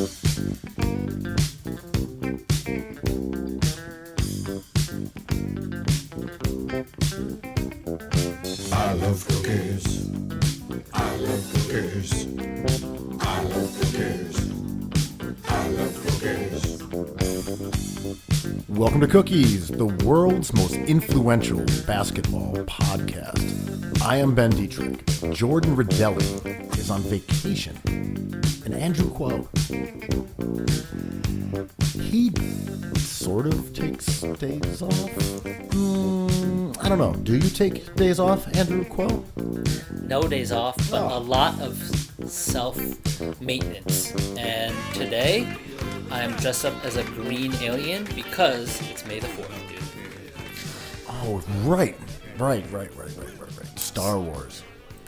I love cookies. I love cookies. I love cookies. I love cookies. Welcome to Cookies, the world's most influential basketball podcast. I am Ben Detrick. Jordan Redaelli is on vacation. And Andrew Kuo, he sort of takes days off. I don't know. Do you take days off, Andrew Kuo? No days off, but a lot of self-maintenance. And today, I'm dressed up as a green alien because it's May the 4th, dude. Oh, right. Star Wars.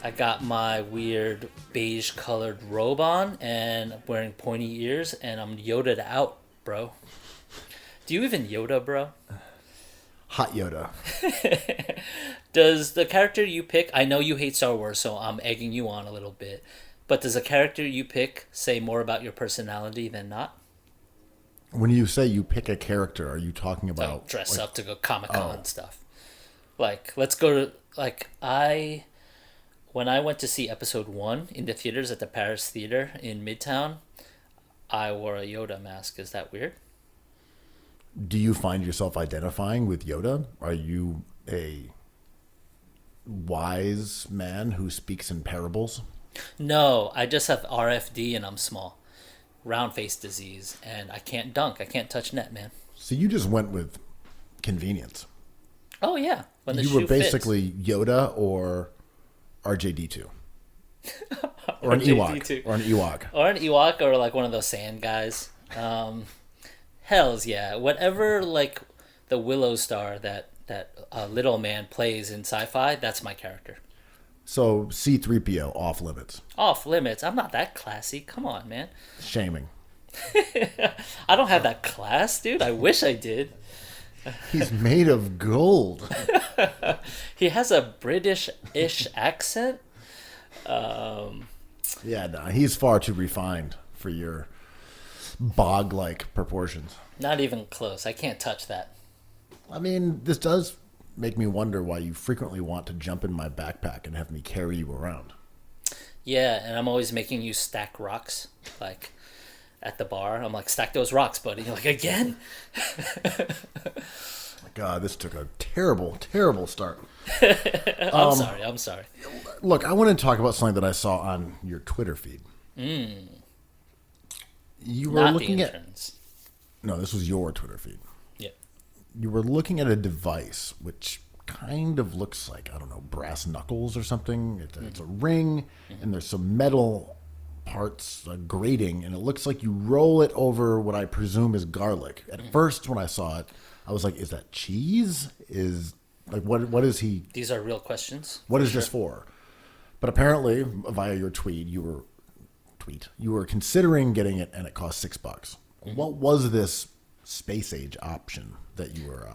I got my weird beige-colored robe on, and I'm wearing pointy ears, and I'm Yoda'd out, bro. Do you even Yoda, bro? Hot Yoda. Does the character you pick... I know you hate Star Wars, so I'm egging you on a little bit. But does the character you pick say more about your personality than not? When you say you pick a character, are you talking about... Like dress up to go Comic-Con stuff. Like, let's go to... When I went to see episode 1 in the theaters at the Paris Theater in Midtown, I wore a Yoda mask. Is that weird? Do you find yourself identifying with Yoda? Are you a wise man who speaks in parables? No, I just have RFD and I'm small. Round face disease, and I can't dunk. I can't touch net, man. So you just went with convenience. Oh, yeah. When the you shoe were basically fits. Yoda or RJD2. Or an Ewok. Or an Ewok. Or an Ewok, or like one of those sand guys. Hells yeah. Whatever, like, the Willow Star that little man plays in sci-fi, that's my character. So C-3PO, off limits. Off limits? I'm not that classy. Come on, man. Shaming. I don't have that class, dude. I wish I did. He's made of gold. He has a British-ish accent. Yeah, no, he's far too refined for your bog-like proportions. Not even close. I can't touch that. I mean, this does make me wonder why you frequently want to jump in my backpack and have me carry you around. Yeah, and I'm always making you stack rocks, like at the bar. I'm like, stack those rocks, buddy. You're like, again? My God, this took a terrible, terrible start. I'm sorry. Look, I want to talk about something that I saw on your Twitter feed. You were Not looking the at... interns. No, this was your Twitter feed. Yeah. You were looking at a device which kind of looks like, I don't know, brass knuckles or something. It's a ring, and there's some metal parts, a grating, and it looks like you roll it over what I presume is garlic. At first, when I saw it, I was like, is that cheese? What is he... These are real questions. What is this for? But apparently, via your tweet, you were considering getting it, and it cost $6. What was this space age option that you were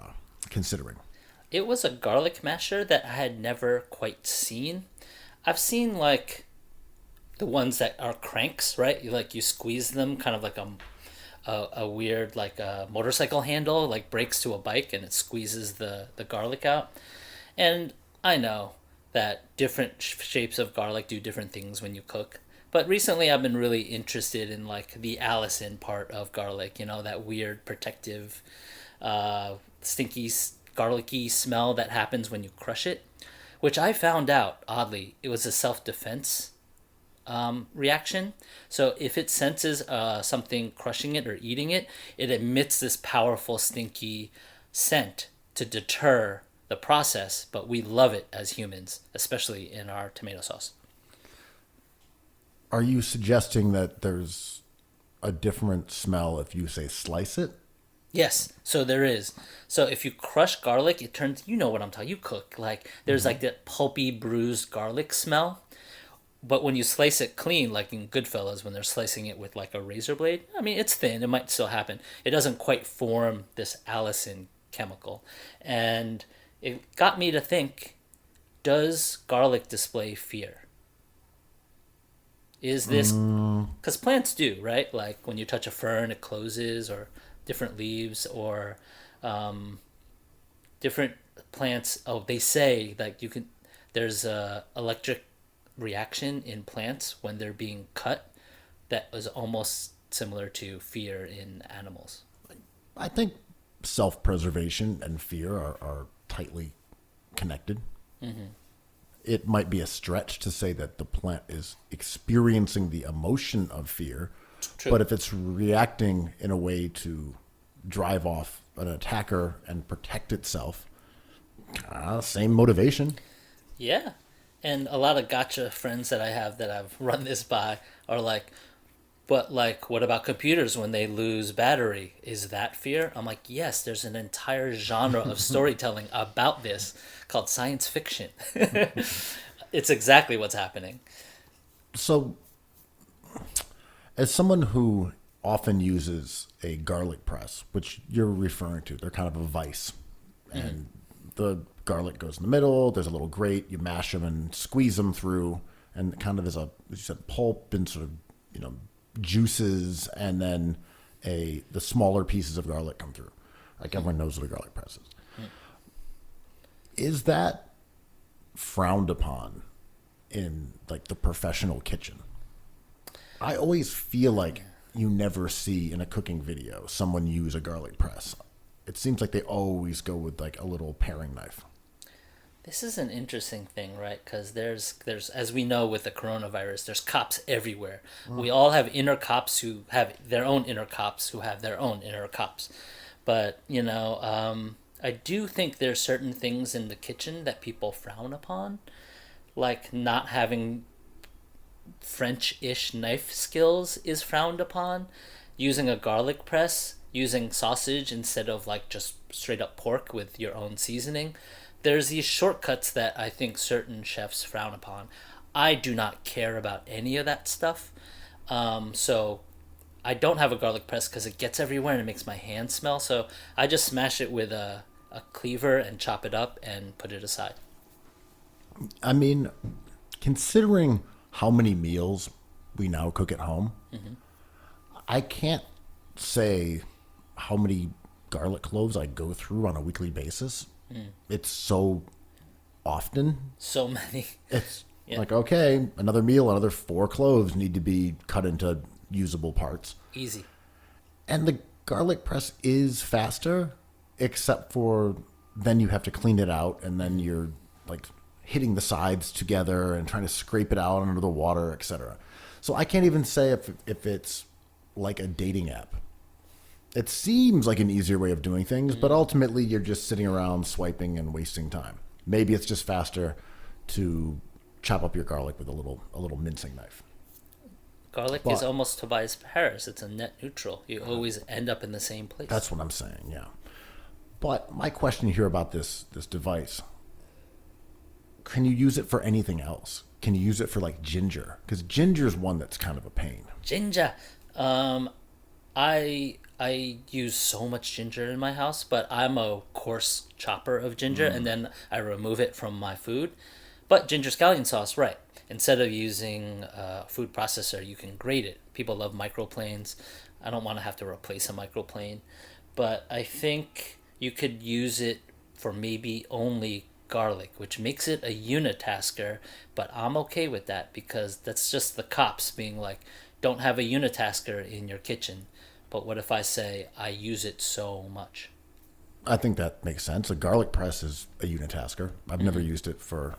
considering? It was a garlic masher that I had never quite seen. I've seen like the ones that are cranks, right? You squeeze them, kind of like a weird like a motorcycle handle, like brakes to a bike, and it squeezes the garlic out. And I know that different shapes of garlic do different things when you cook. But recently I've been really interested in like the allicin part of garlic, you know, that weird protective, stinky, garlicky smell that happens when you crush it, which I found out, oddly, it was a self-defense reaction. So if it senses something crushing it or eating it, it emits this powerful, stinky scent to deter the process, but we love it as humans, especially in our tomato sauce. Are you suggesting that there's a different smell if you say slice it? Yes, so there is. So if you crush garlic, it turns, you know what I'm talking, you cook, like there's like that pulpy bruised garlic smell. But when you slice it clean, like in Goodfellas, when they're slicing it with like a razor blade, I mean, it's thin, it might still happen. It doesn't quite form this allicin chemical. And it got me to think, does garlic display fear? Is this because plants do, right? Like when you touch a fern, it closes, or different leaves, or different plants. Oh, they say like you can. There's a electric reaction in plants when they're being cut that is almost similar to fear in animals. I think self-preservation and fear are tightly connected. It might be a stretch to say that the plant is experiencing the emotion of fear, True. but if it's reacting in a way to drive off an attacker and protect itself, same motivation. Yeah. And a lot of gotcha friends that I have that I've run this by are like, but like, what about computers when they lose battery? Is that fear? I'm like, yes, there's an entire genre of storytelling about this called science fiction. It's exactly what's happening. So, as someone who often uses a garlic press, which you're referring to, they're kind of a vice, and the garlic goes in the middle, there's a little grate, you mash them and squeeze them through, and kind of as you said, pulp and sort of, juices, and then the smaller pieces of garlic come through. Like everyone knows what a garlic press is. Is that frowned upon in like the professional kitchen? I always feel like you never see in a cooking video someone use a garlic press. It seems like they always go with like a little paring knife. This is an interesting thing, right? Because there's as we know with the coronavirus, there's cops everywhere. We all have inner cops who have their own inner cops who have their own inner cops. But, I do think there's certain things in the kitchen that people frown upon, like not having French-ish knife skills is frowned upon. Using a garlic press, using sausage instead of like just straight up pork with your own seasoning. There's these shortcuts that I think certain chefs frown upon. I do not care about any of that stuff. So I don't have a garlic press because it gets everywhere and it makes my hands smell. So I just smash it with a cleaver and chop it up and put it aside. I mean, considering how many meals we now cook at home, I can't say how many garlic cloves I go through on a weekly basis. It's so often. So many. It's like, okay, another meal, another 4 cloves need to be cut into usable parts. Easy. And the garlic press is faster, except for then you have to clean it out, and then you're like hitting the sides together and trying to scrape it out under the water, etc. So I can't even say if it's like a dating app. It seems like an easier way of doing things, but ultimately you're just sitting around swiping and wasting time. Maybe it's just faster to chop up your garlic with a little mincing knife. Garlic is almost Tobias Harris. It's a net neutral. You always end up in the same place. That's what I'm saying, yeah. But my question here about this device, can you use it for anything else? Can you use it for like ginger? Because ginger is one that's kind of a pain. Ginger. I use so much ginger in my house, but I'm a coarse chopper of ginger, and then I remove it from my food. But ginger scallion sauce, right. Instead of using a food processor, you can grate it. People love microplanes. I don't want to have to replace a microplane. But I think you could use it for maybe only garlic, which makes it a unitasker, but I'm okay with that because that's just the cops being like, don't have a unitasker in your kitchen. But what if I say I use it so much? I think that makes sense. A garlic press is a unitasker. I've never used it for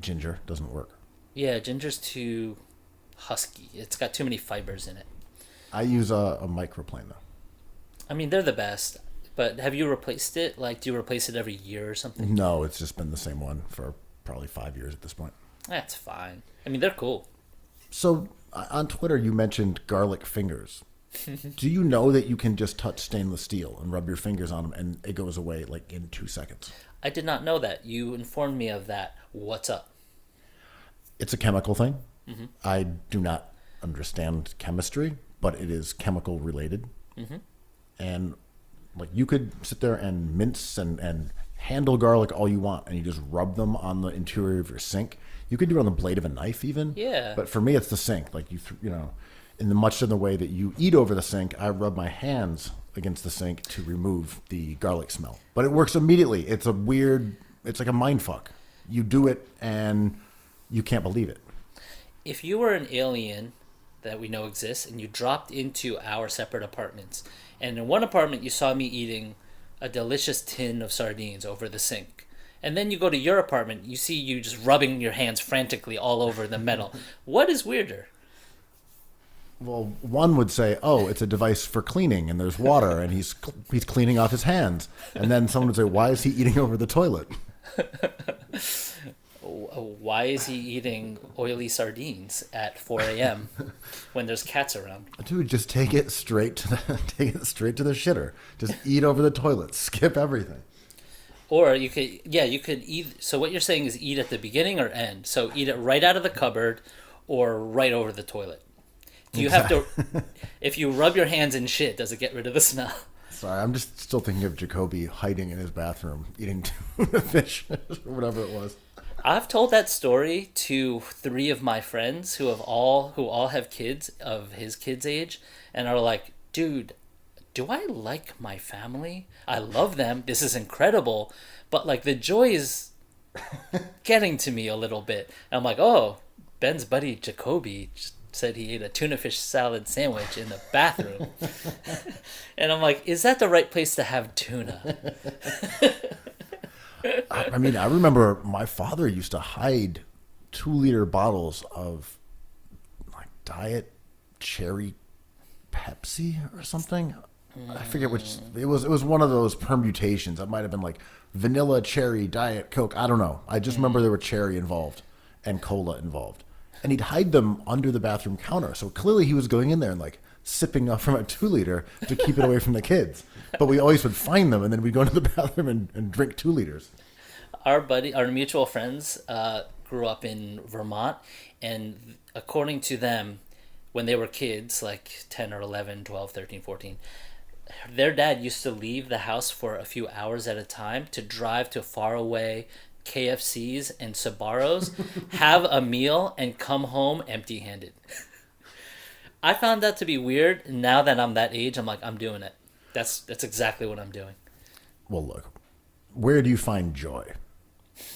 ginger. Doesn't work. Yeah, ginger's too husky. It's got too many fibers in it. I use a microplane, though. I mean, they're the best. But have you replaced it? Like, do you replace it every year or something? No, it's just been the same one for probably 5 years at this point. That's fine. I mean, they're cool. So on Twitter, you mentioned garlic fingers. Do you know that you can just touch stainless steel and rub your fingers on them and it goes away like in 2 seconds? I did not know that. You informed me of that. What's up? It's a chemical thing. I do not understand chemistry, but it is chemical related. And like you could sit there and mince and handle garlic all you want, and you just rub them on the interior of your sink. You could do it on the blade of a knife even. Yeah. But for me, it's the sink. Like much in the way that you eat over the sink, I rub my hands against the sink to remove the garlic smell. But it works immediately. It's like a mind fuck. You do it and you can't believe it. If you were an alien that we know exists and you dropped into our separate apartments, and in one apartment you saw me eating a delicious tin of sardines over the sink, and then you go to your apartment, you see you just rubbing your hands frantically all over the metal, what is weirder? Well, one would say, "Oh, it's a device for cleaning, and there's water, and he's cleaning off his hands." And then someone would say, "Why is he eating over the toilet?" Why is he eating oily sardines at 4 a.m. when there's cats around? Dude, just take it straight to the shitter. Just eat over the toilet. Skip everything. Or you could eat. So what you're saying is eat at the beginning or end. So eat it right out of the cupboard, or right over the toilet. Do you have to? If you rub your hands in shit, does it get rid of the smell? Sorry, I'm just still thinking of Jacoby hiding in his bathroom eating tuna fish or whatever it was. I've told that story to 3 of my friends who all have kids of his kids' age, and are like, "Dude, do I like my family? I love them. This is incredible, but like the joy is getting to me a little bit." And I'm like, "Oh, Ben's buddy Jacoby just said he ate a tuna fish salad sandwich in the bathroom." And I'm like, is that the right place to have tuna? I mean, I remember my father used to hide 2-liter bottles of like Diet Cherry Pepsi or something. I forget which. It was one of those permutations. It might have been like vanilla, cherry, Diet Coke. I don't know. I just remember there were cherry involved and cola involved. And he'd hide them under the bathroom counter. So clearly he was going in there and like sipping up from a 2-liter to keep it away from the kids. But we always would find them, and then we'd go into the bathroom and drink 2 liters. Our mutual friends grew up in Vermont, and according to them, when they were kids, like 10 or 11, 12, 13, 14, their dad used to leave the house for a few hours at a time to drive to faraway KFCs and Sbarros, have a meal, and come home empty-handed. I found that to be weird. Now that I'm that age, I'm like, I'm doing it. That's exactly what I'm doing. Well, look, where do you find joy?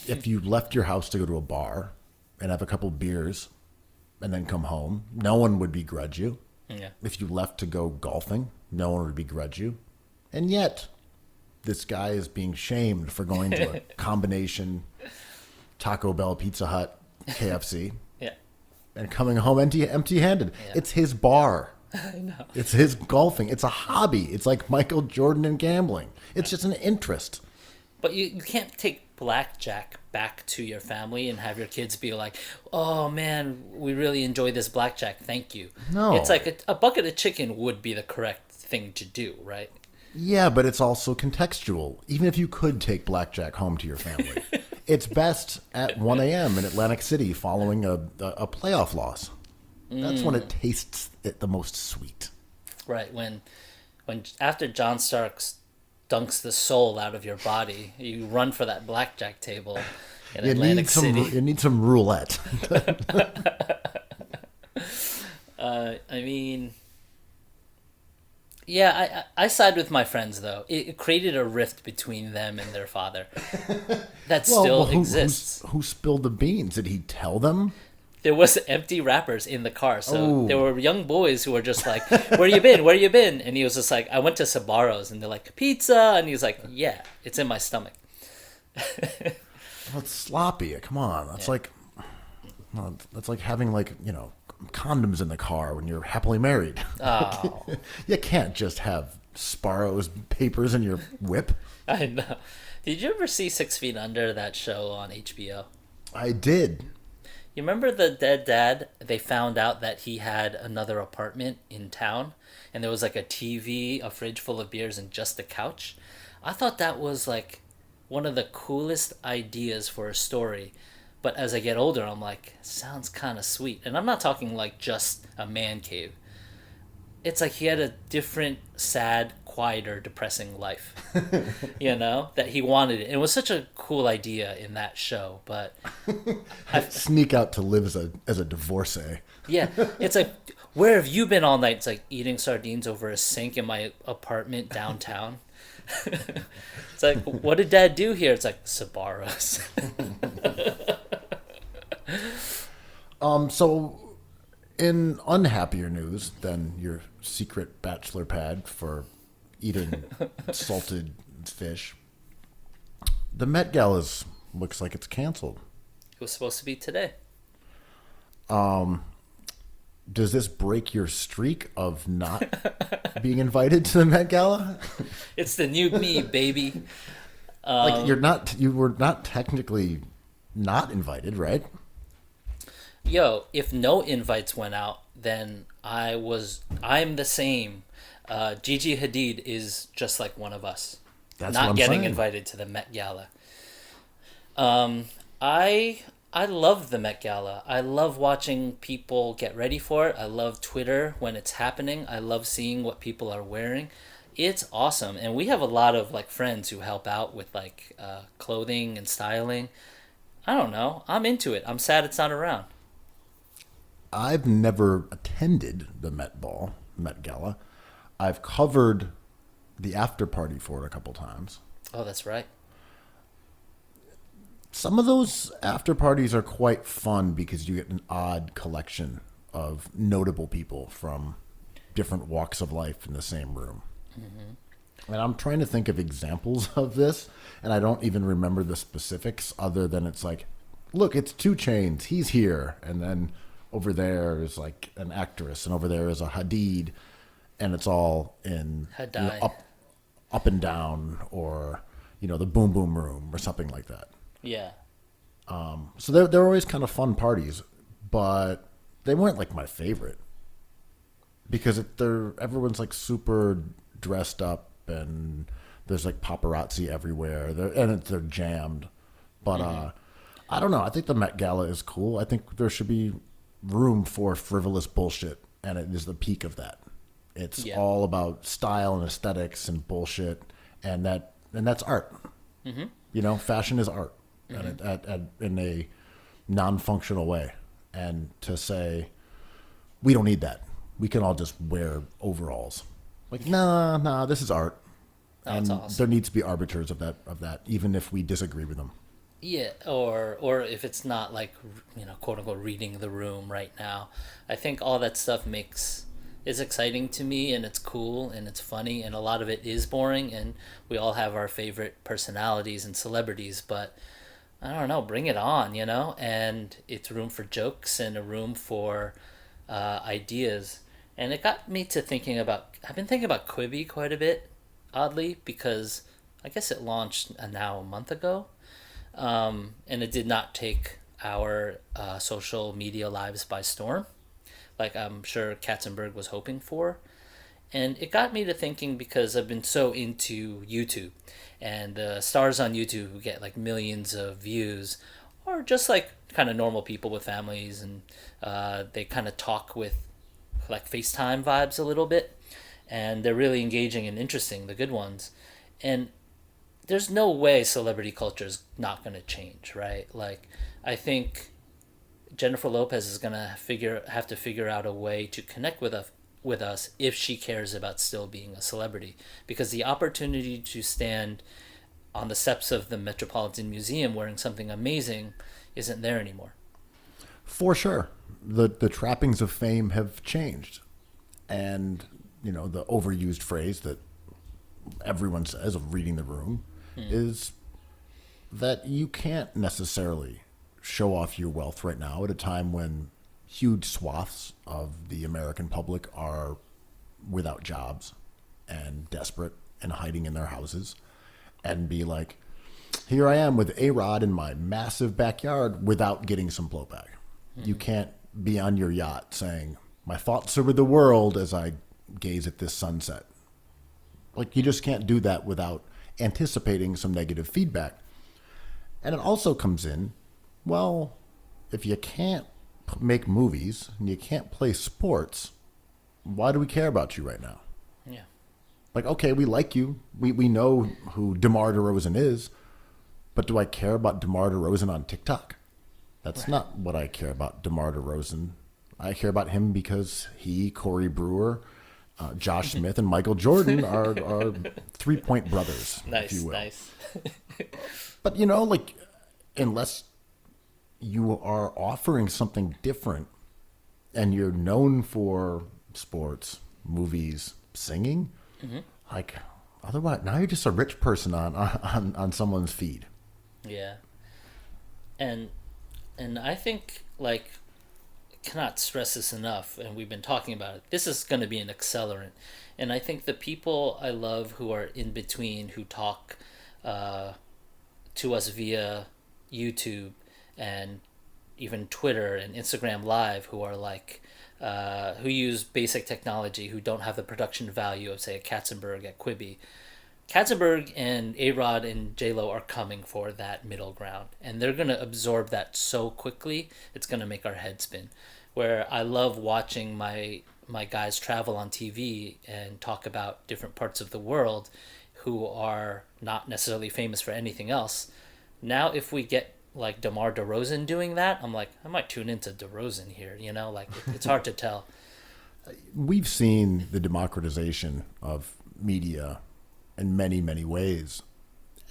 If you left your house to go to a bar and have a couple beers and then come home, no one would begrudge you. Yeah. If you left to go golfing, no one would begrudge you. And yet, this guy is being shamed for going to a combination Taco Bell, Pizza Hut, KFC, Yeah. and coming home empty-handed. Yeah. It's his bar. I know. It's his golfing. It's a hobby. It's like Michael Jordan and gambling. It's just an interest. But you can't take blackjack back to your family and have your kids be like, "Oh man, we really enjoy this blackjack. Thank you." No. It's like a bucket of chicken would be the correct thing to do, right? Yeah, but it's also contextual. Even if you could take blackjack home to your family, it's best at 1 a.m. in Atlantic City following a playoff loss. That's when it tastes it the most sweet. Right. When after John Starks dunks the soul out of your body, you run for that blackjack table in Atlantic City. You need some roulette. I mean, yeah, I side with my friends, though. It created a rift between them and their father that still exists. Who spilled the beans? Did he tell them? There was empty wrappers in the car, so there were young boys who were just like, "Where you been? Where you been?" And he was just like, "I went to Sbarro's," and they're like, "Pizza," and he's like, "Yeah, it's in my stomach." Well, it's sloppy. Come on, that's like having condoms in the car when you're happily married. Oh, You can't just have Sbarro's papers in your whip. I know. Did you ever see 6 Feet Under, that show on HBO? I did. You remember the dead dad? They found out that he had another apartment in town, and there was like a TV, a fridge full of beers, and just a couch. I thought that was like one of the coolest ideas for a story. But as I get older, I'm like, sounds kind of sweet. And I'm not talking like just a man cave. it's like he had a different, sad, quieter, depressing life. That he wanted it. It was such a cool idea in that show, but Sneak out to live as a divorcee. yeah, it's like, where have you been all night? It's like eating sardines over a sink in my apartment downtown. It's like, what did Dad do here? It's like, Sabaros. So, in unhappier news than your secret bachelor pad for eating salted fish, the Met Gala looks like it's canceled. It was supposed to be today. Does this break your streak of not being invited to the Met Gala? It's the new me, baby. Like you were not technically not invited, right? Yo, if no invites went out, then I'm the same. Gigi Hadid is just like one of us. That's not what I'm getting saying. invited to the Met Gala. I love the Met Gala. I love watching people get ready for it. I love Twitter when it's happening. I love seeing what people are wearing. It's awesome, and we have a lot of like friends who help out with like clothing and styling. I don't know. I'm into it. I'm sad it's not around. I've never attended the Met Gala. I've covered the after party for it a couple times. Oh, that's right. Some of those after parties are quite fun because you get an odd collection of notable people from different walks of life in the same room. Mm-hmm. And I'm trying to think of examples of this, and I don't even remember the specifics other than it's like, look, it's 2 Chainz. He's here. And then over there is like an actress, and over there is a Hadid, and it's all in up and down, or the boom boom room or something like that. Yeah. So they're always kind of fun parties, but they weren't like my favorite because everyone's like super dressed up, and there's like paparazzi everywhere, they're jammed. But I don't know. I think the Met Gala is cool. I think there should be room for frivolous bullshit, and it is the peak of that. It's all about style and aesthetics and bullshit, and that's art. Mm-hmm. Fashion is art, and in a non-functional way. And to say we don't need that, we can all just wear overalls. Like, nah, this is art, That's and awesome. there needs to be arbiters of that, even if we disagree with them. Yeah, or if it's not like, quote unquote reading the room right now. I think all that stuff is exciting to me, and it's cool and it's funny, and a lot of it is boring, and we all have our favorite personalities and celebrities, but I don't know, bring it on, and it's room for jokes and a room for ideas. And it got me to I've been thinking about Quibi quite a bit, oddly, because I guess it launched now a month ago. And it did not take our social media lives by storm, like I'm sure Katzenberg was hoping for. And it got me to thinking, because I've been so into YouTube, and the stars on YouTube who get like millions of views are just like kind of normal people with families, and they kind of talk with like FaceTime vibes a little bit, and they're really engaging and interesting, the good ones. And there's no way celebrity culture is not going to change, right? Like, I think Jennifer Lopez is going to have to figure out a way to connect with us if she cares about still being a celebrity, because the opportunity to stand on the steps of the Metropolitan Museum wearing something amazing isn't there anymore. For sure. The trappings of fame have changed. And, the overused phrase that everyone says of reading the room is that you can't necessarily show off your wealth right now at a time when huge swaths of the American public are without jobs and desperate and hiding in their houses, and be like, here I am with A-Rod in my massive backyard without getting some blowback. You can't be on your yacht saying, my thoughts are with the world as I gaze at this sunset. Like, you just can't do that without anticipating some negative feedback. And it also comes in, well, if you can't make movies and you can't play sports, why do we care about you right now? Yeah. Like, okay, we like you. We know who DeMar DeRozan is, but do I care about DeMar DeRozan on TikTok? That's not what I care about DeMar DeRozan. I care about him because he, Corey Brewer, Josh Smith, and Michael Jordan are 3-point brothers, if you will. Nice. But, you know, like, unless you are offering something different and you're known for sports, movies, singing, like, otherwise, now you're just a rich person on someone's feed. Yeah. And I think, like, cannot stress this enough, and we've been talking about it. This is going to be an accelerant. And I think the people I love who are in between, who talk to us via YouTube and even Twitter and Instagram Live, who are like, who use basic technology, who don't have the production value of, say, a Katzenberg at Quibi. Katzenberg and A-Rod and J-Lo are coming for that middle ground, and they're going to absorb that so quickly, it's going to make our head spin. Where I love watching my guys travel on TV and talk about different parts of the world who are not necessarily famous for anything else. Now, if we get like DeMar DeRozan doing that, I'm like, I might tune into DeRozan here, you know? Like, it's hard to tell. We've seen the democratization of media in many, many ways.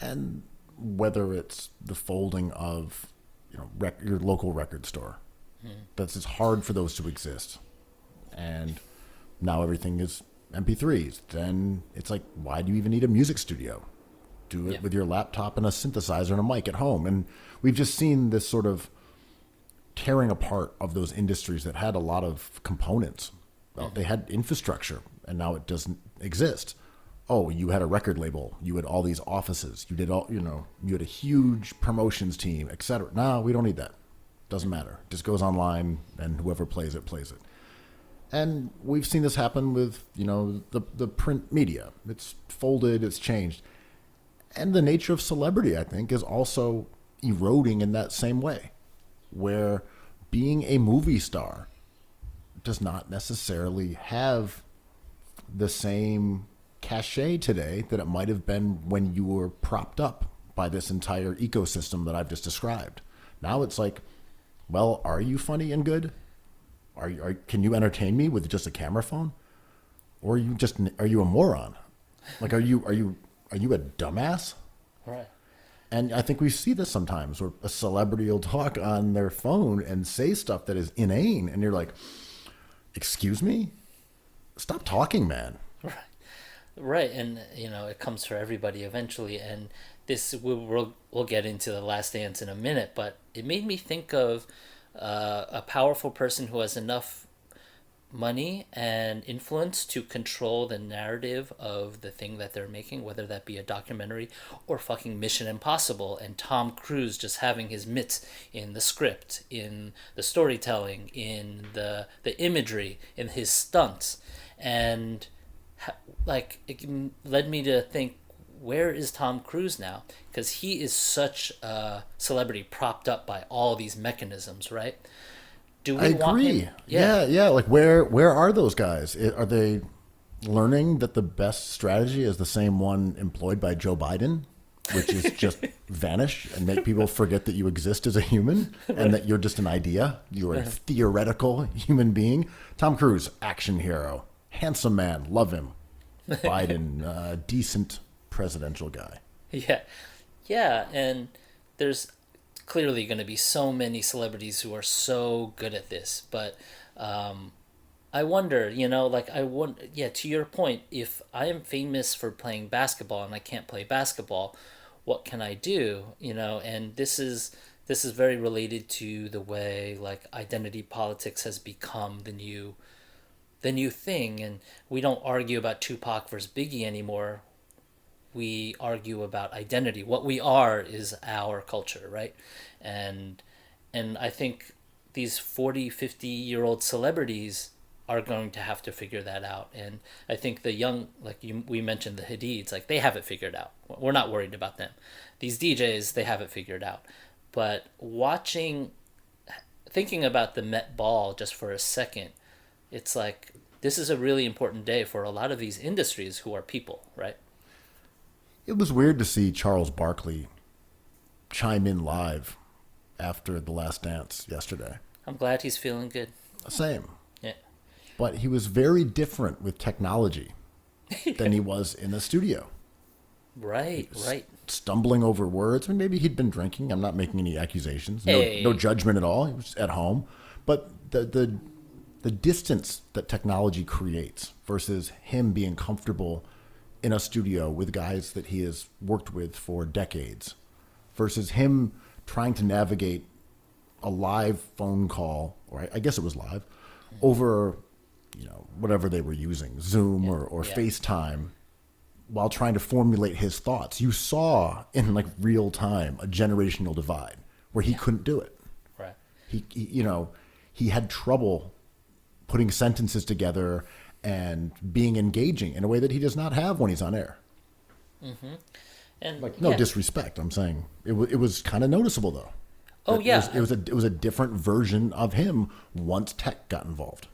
And whether it's the folding of, you know, your local record store, that's it's hard for those to exist. And now everything is MP3s. Then it's like, why do you even need a music studio? Do it with your laptop and a synthesizer and a mic at home. And we've just seen this sort of tearing apart of those industries that had a lot of components. Well, they had infrastructure, and now it doesn't exist. Oh, you had a record label. You had all these offices. You did all, you know, you had a huge promotions team, etc. No, we don't need that. Doesn't matter. Just goes online, and whoever plays it, plays it. And we've seen this happen with, you know, the print media. It's folded, it's changed. And the nature of celebrity, I think, is also eroding in that same way, where being a movie star does not necessarily have the same cachet today that it might have been when you were propped up by this entire ecosystem that I've just described. Now it's like, well, are you funny and good? Can you entertain me with just a camera phone? Or are you a moron? Like, are you a dumbass? Right. And I think we see this sometimes where a celebrity will talk on their phone and say stuff that is inane. And you're like, excuse me? Stop talking, man. Right. And, you know, it comes for everybody eventually. And this, we'll get into The Last Dance in a minute, but it made me think of a powerful person who has enough money and influence to control the narrative of the thing that they're making, whether that be a documentary or fucking Mission Impossible, and Tom Cruise just having his mitts in the script, in the storytelling, in the imagery, in his stunts. And like, it led me to think, where is Tom Cruise now? Because he is such a celebrity propped up by all these mechanisms, right? Do we want him? Yeah. Like, where are those guys? Are they learning that the best strategy is the same one employed by Joe Biden, which is just vanish and make people forget that you exist as a human and that you're just an idea? You're a theoretical human being. Tom Cruise, action hero, handsome man, love him. Biden, decent presidential guy. Yeah, and there's clearly going to be so many celebrities who are so good at this, but I wonder, you know, like, to your point, if I am famous for playing basketball and I can't play basketball, what can I do? You know, and this is very related to the way, like, identity politics has become the new thing. And we don't argue about Tupac versus Biggie anymore. We argue about identity. What we are is our culture, right? And I think these 40, 50-year-old celebrities are going to have to figure that out. And I think the young, like we mentioned, the Hadids, like, they have it figured out. We're not worried about them. These DJs, they have it figured out. But thinking about the Met Ball just for a second, it's like, this is a really important day for a lot of these industries who are people, right? It was weird to see Charles Barkley chime in live after The Last Dance yesterday. I'm glad he's feeling good. Same. Yeah. But he was very different with technology than he was in the studio. Right, right. Stumbling over words. I mean, maybe he'd been drinking. I'm not making any accusations. Hey. No judgment at all. He was at home. But the distance that technology creates versus him being comfortable in a studio with guys that he has worked with for decades versus him trying to navigate a live phone call, or I guess it was live, over, whatever they were using, Zoom or FaceTime, while trying to formulate his thoughts. You saw in like real time a generational divide where he couldn't do it. Right. He had trouble putting sentences together and being engaging in a way that he does not have when he's on air. Mm-hmm. And like, no disrespect. I'm saying it was kind of noticeable though. Oh yeah. It was a different version of him once tech got involved.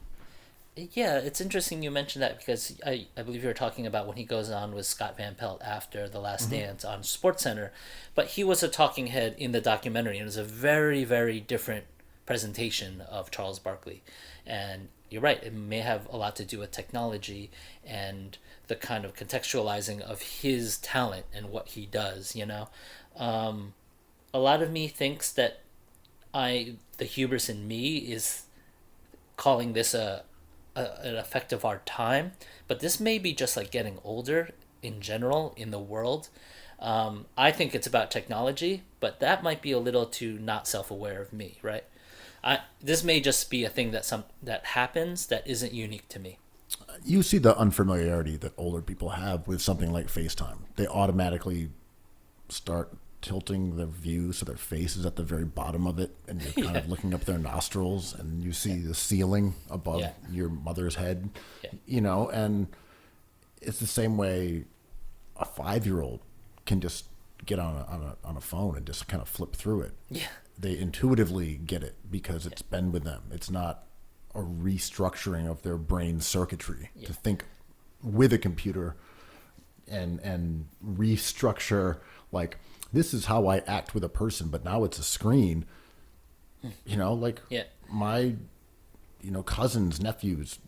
Yeah, it's interesting you mentioned that because I believe you were talking about when he goes on with Scott Van Pelt after The Last Dance on SportsCenter, but he was a talking head in the documentary, and it was a very, very different presentation of Charles Barkley. And you're right, it may have a lot to do with technology and the kind of contextualizing of his talent and what he does, A lot of me thinks that the hubris in me is calling this an effect of our time, but this may be just like getting older in general in the world. I think it's about technology, but that might be a little too not self-aware of me, right? This may just be a thing that happens that isn't unique to me. You see the unfamiliarity that older people have with something like FaceTime. They automatically start tilting their view so their face is at the very bottom of it, and you're kind of looking up their nostrils, and you see the ceiling above your mother's head, and it's the same way a 5-year-old can just get on a phone and just kind of flip through it. Yeah. They intuitively get it because it's been with them. It's not a restructuring of their brain circuitry to think with a computer and restructure like, this is how I act with a person, but now it's a screen. My, cousins, nephews,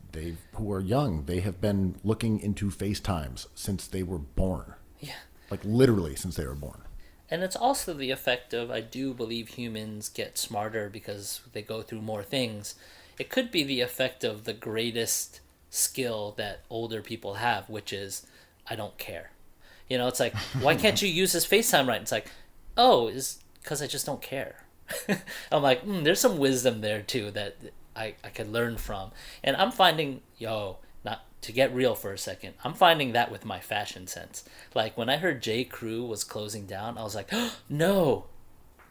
who are young, they have been looking into FaceTimes since they were born. Yeah. Like literally since they were born. And it's also the effect of, I do believe humans get smarter because they go through more things. It could be the effect of the greatest skill that older people have, which is, I don't care. It's like, why can't you use this FaceTime right? It's like, it's because I just don't care. I'm like, there's some wisdom there too that I could learn from. And I'm finding, not to get real for a second, I'm finding that with my fashion sense. Like when I heard J. Crew was closing down, I was like, no,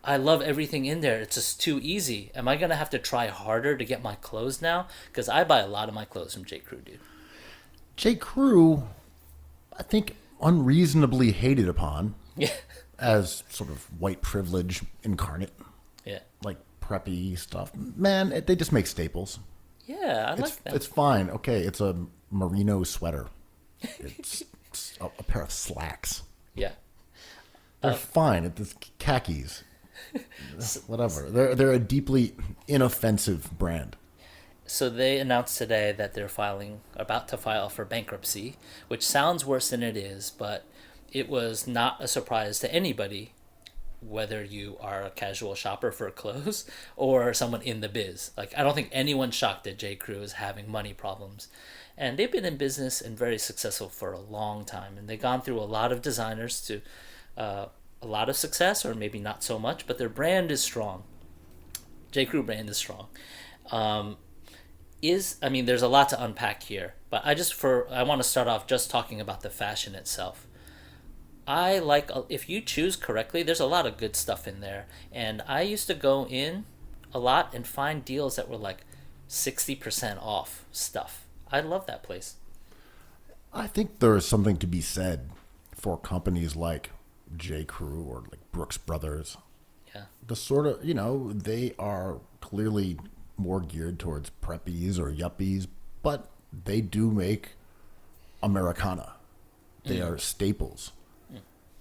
I love everything in there. It's just too easy. Am I going to have to try harder to get my clothes now? Because I buy a lot of my clothes from J. Crew, dude. J. Crew, I think, unreasonably hated upon as sort of white privilege incarnate. Yeah. Like preppy stuff. Man, they just make staples. Yeah, I like that. It's fine. Okay, it's a merino sweater. It's a pair of slacks. Yeah. They're fine. It's khakis. Whatever. They're a deeply inoffensive brand. So they announced today that they're about to file for bankruptcy, which sounds worse than it is, but it was not a surprise to anybody, whether you are a casual shopper for clothes or someone in the biz. Like, I don't think anyone's shocked that J. Crew is having money problems. And they've been in business and very successful for a long time. And they've gone through a lot of designers to a lot of success, or maybe not so much, but their brand is strong. J. Crew brand is strong. There's a lot to unpack here, but I want to start off just talking about the fashion itself. I like, if you choose correctly, there's a lot of good stuff in there. And I used to go in a lot and find deals that were like 60% off stuff. I love that place. I think there is something to be said for companies like J. Crew or like Brooks Brothers. Yeah. The sort of, they are clearly more geared towards preppies or yuppies, but they do make Americana. They are staples.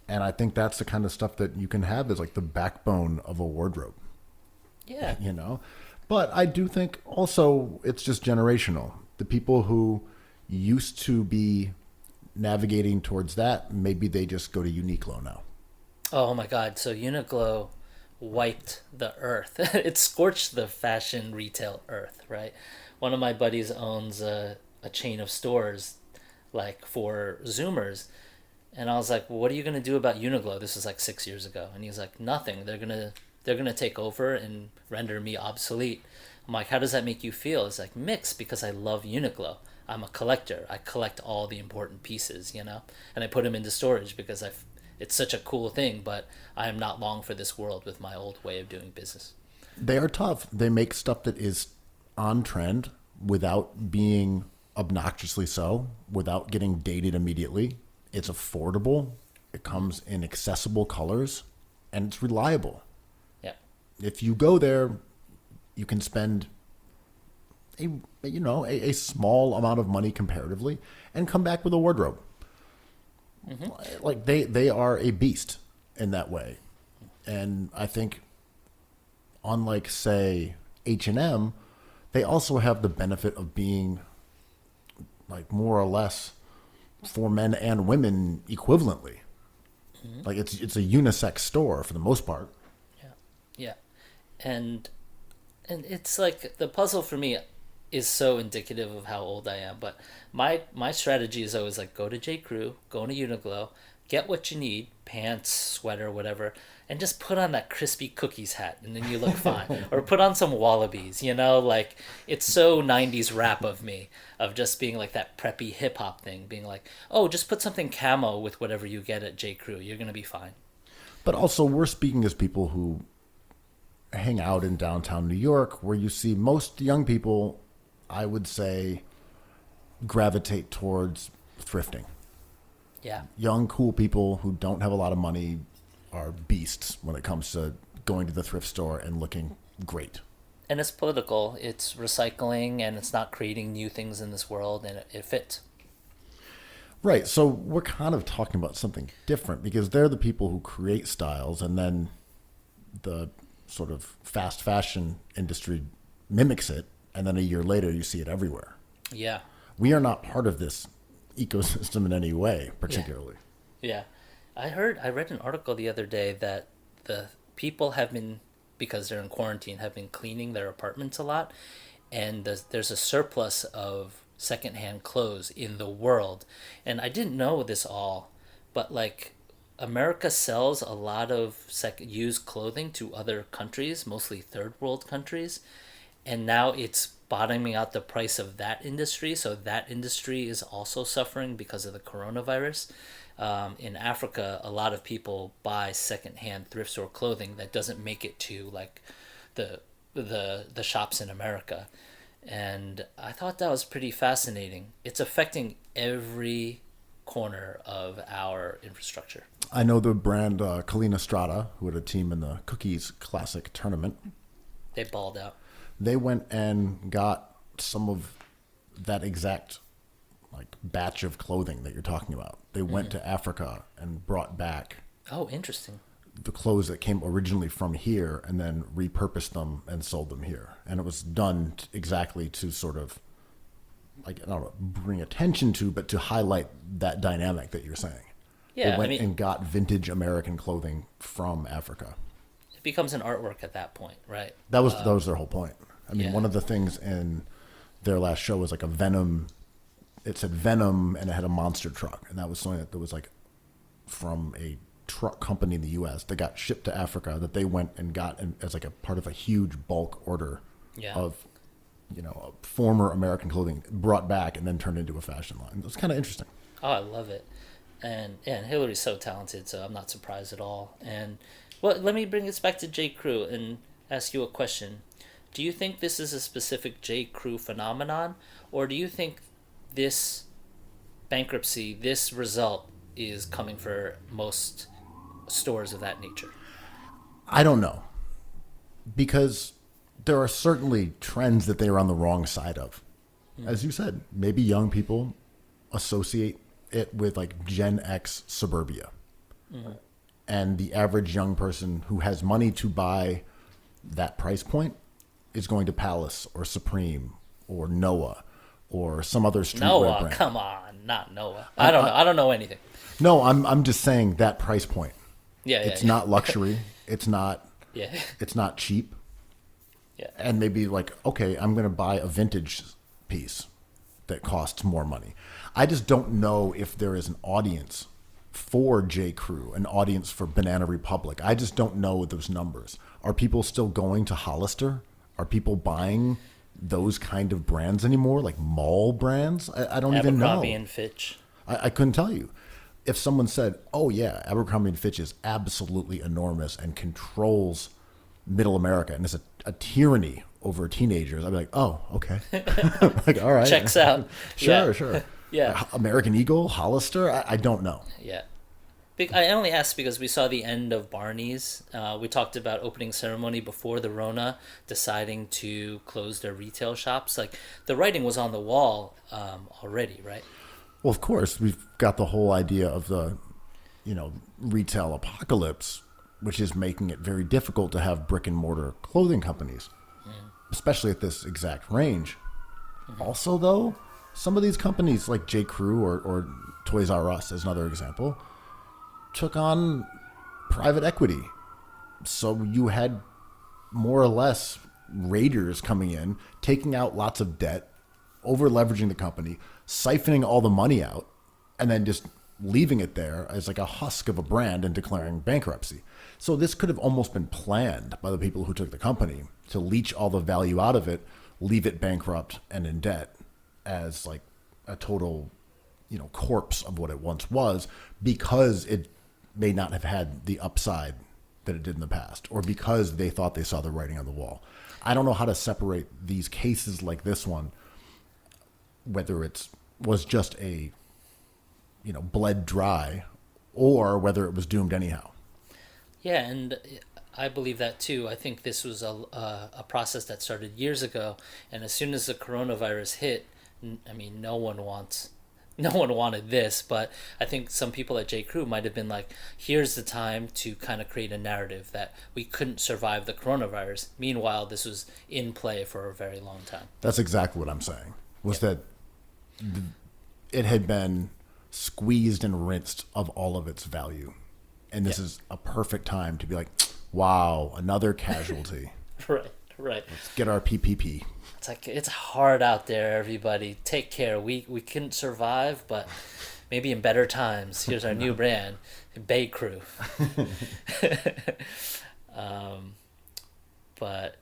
And I think that's the kind of stuff that you can have as like the backbone of a wardrobe. Yeah. You know? But I do think also it's just generational. The people who used to be navigating towards that, maybe they just go to Uniqlo now. Oh my God. So Uniqlo wiped the earth. It scorched the fashion retail earth, right? One of my buddies owns a chain of stores like for Zoomers. And I was like, well, what are you going to do about Uniqlo? This was like 6 years ago. And he's like, nothing. They're going to take over and render me obsolete. I'm like, how does that make you feel? It's like mixed because I love Uniqlo. I'm a collector. I collect all the important pieces, you know? And I put them into storage because it's such a cool thing, but I am not long for this world with my old way of doing business. They are tough. They make stuff that is on trend without being obnoxiously so, without getting dated immediately. It's affordable. It comes in accessible colors, and it's reliable. Yeah. If you go there, you can spend a small amount of money comparatively and come back with a wardrobe. Mm-hmm. Like they are a beast in that way. And I think unlike say H&M, they also have the benefit of being like more or less for men and women equivalently. Mm-hmm. Like it's a unisex store for the most part. Yeah. And it's like the puzzle for me is so indicative of how old I am, but my strategy is always like go to J. Crew, go to Uniqlo, get what you need, pants, sweater, whatever, and just put on that crispy cookies hat and then you look fine. Or put on some wallabies, you know, like it's so 90s rap of me, of just being like that preppy hip hop thing, being like, oh, just put something camo with whatever you get at J. Crew, you're going to be fine. But also we're speaking as people who hang out in downtown New York, where you see most young people, I would say, gravitate towards thrifting. Yeah. Young, cool people who don't have a lot of money are beasts when it comes to going to the thrift store and looking great. And it's political. It's recycling, and it's not creating new things in this world, and it fits. Right. So we're kind of talking about something different because they're the people who create styles, and then the sort of fast fashion industry mimics it, and then a year later you see it everywhere. Yeah. We are not part of this ecosystem in any way, particularly. Yeah. I read an article the other day that the people have been, because they're in quarantine, have been cleaning their apartments a lot, and there's a surplus of secondhand clothes in the world. And I didn't know this all, but like America sells a lot of used clothing to other countries, mostly third world countries, and now it's bottoming out the price of that industry. So that industry is also suffering because of the coronavirus. In Africa, a lot of people buy secondhand thrift store clothing that doesn't make it to like the shops in America. And I thought that was pretty fascinating. It's affecting every corner of our infrastructure. I know the brand Kalina Strata, who had a team in the Cookies Classic tournament. They balled out. They went and got some of that exact like batch of clothing that you're talking about. They went to Africa and brought back Oh, interesting. the clothes that came originally from here and then repurposed them and sold them here. And it was done exactly to sort of, like, I don't know, bring attention to, but to highlight that dynamic that you're saying. Yeah, They went I mean, and got vintage American clothing from Africa. it becomes an artwork at that point, right? That was their whole point. I mean, yeah. one of the things in their last show was like a Venom. It said Venom and it had a monster truck, and that was something that was like from a truck company in the U.S. that got shipped to Africa that they went and got as like a part of a huge bulk order of, former American clothing brought back and then turned into a fashion line. It was kind of interesting. Oh, I love it. And Hillary's so talented, so I'm not surprised at all. And well, let me bring this back to J. Crew and ask you a question. Do you think this is a specific J. Crew phenomenon, or do you think this bankruptcy, this result, is coming for most stores of that nature? I don't know, because there are certainly trends that they are on the wrong side of. as you said, maybe young people associate it with like Gen X suburbia. And the average young person who has money to buy that price point is going to Palace or Supreme or Noah or some other streetwear Noah, brand. come on, not Noah. I don't know. I don't know anything. No, I'm just saying that price point. Yeah, It's not luxury. It's not. Yeah. It's not cheap. Yeah. And maybe like, okay, I'm going to buy a vintage piece that costs more money. I just don't know if there is an audience for J. Crew, an audience for Banana Republic. I just don't know those numbers. Are people still going to Hollister? Are people buying those kind of brands anymore, like mall brands? I don't even know. Abercrombie and Fitch. I couldn't tell you. If someone said, oh yeah, Abercrombie and Fitch is absolutely enormous and controls middle America and is a tyranny over teenagers, I'd be like, oh, okay. Like, all right. Checks out. Sure. Yeah. American Eagle, Hollister, I don't know. Yeah. I only asked because we saw the end of Barney's. We talked about opening ceremony before the Rona deciding to close their retail shops. Like, the writing was on the wall already, right? Well, of course, we've got the whole idea of the, retail apocalypse, which is making it very difficult to have brick and mortar clothing companies, especially at this exact range. Also, though, some of these companies like J. Crew or Toys R Us, as another example, took on private equity. So you had more or less raiders coming in, taking out lots of debt, over leveraging the company, siphoning all the money out, and then just leaving it there as like a husk of a brand and declaring bankruptcy. So this could have almost been planned by the people who took the company to leach all the value out of it, leave it bankrupt and in debt as like a total, corpse of what it once was, because it may not have had the upside that it did in the past, or because they thought they saw the writing on the wall. I don't know how to separate these cases like this one, whether it was just a, bled dry, or whether it was doomed anyhow. Yeah, and I believe that too. I think this was a process that started years ago, and as soon as the coronavirus hit, no one wanted this, but I think some people at J. Crew might have been like, here's the time to kind of create a narrative that we couldn't survive the coronavirus. Meanwhile, this was in play for a very long time. That's exactly what I'm saying, was that it had been squeezed and rinsed of all of its value. And this is a perfect time to be like, wow, another casualty. Right. Let's get our PPP. It's like, it's hard out there, everybody. Take care. We couldn't survive, but maybe in better times. Here's our new brand, Bay Crew. But,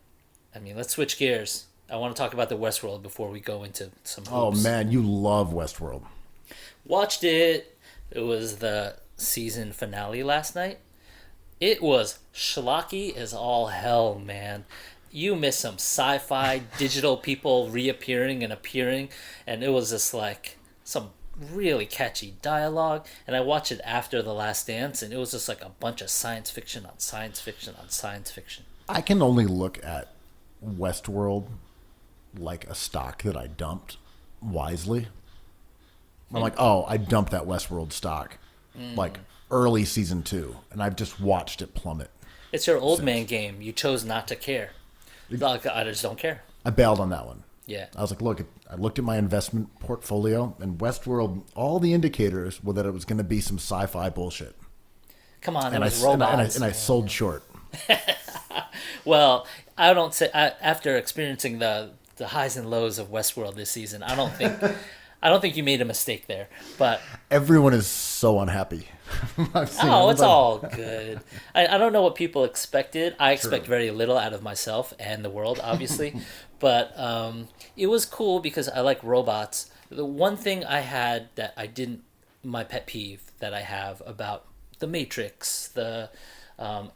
let's switch gears. I want to talk about the Westworld before we go into some hoops. Oh, man, you love Westworld. Watched it. It was the season finale last night. It was schlocky as all hell, man. You miss some sci-fi digital people reappearing and appearing, and it was just like some really catchy dialogue. And I watched it after The Last Dance, and it was just like a bunch of science fiction on science fiction on science fiction. I can only look at Westworld like a stock that I dumped wisely. I'm like, oh, I dumped that Westworld stock like early season 2, and I've just watched it plummet. It's your old man game. You chose not to care. Like, I just don't care. I bailed on that one. Yeah. I was like, look, I looked at my investment portfolio, and Westworld, all the indicators were that it was going to be some sci-fi bullshit. Come on, and it was robots. And I sold short. Well, I don't say after experiencing the highs and lows of Westworld this season, I don't think you made a mistake there. But everyone is so unhappy. Oh, it's all good. I don't know what people expected. I expect very little out of myself and the world, obviously. But it was cool because I like robots. The one thing I had that I didn't, my pet peeve that I have about The Matrix,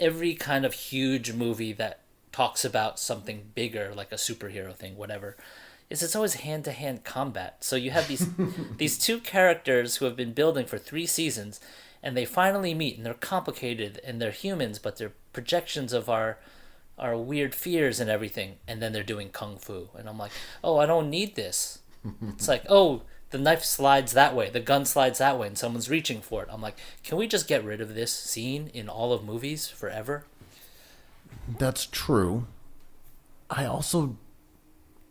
every kind of huge movie that talks about something bigger, like a superhero thing, whatever, is it's always hand-to-hand combat. So you have these two characters who have been building for 3 seasons, and they finally meet, and they're complicated, and they're humans, but they're projections of our weird fears and everything, and then they're doing kung fu. And I'm like, oh, I don't need this. It's like, oh, the knife slides that way, the gun slides that way, and someone's reaching for it. I'm like, can we just get rid of this scene in all of movies forever? That's true.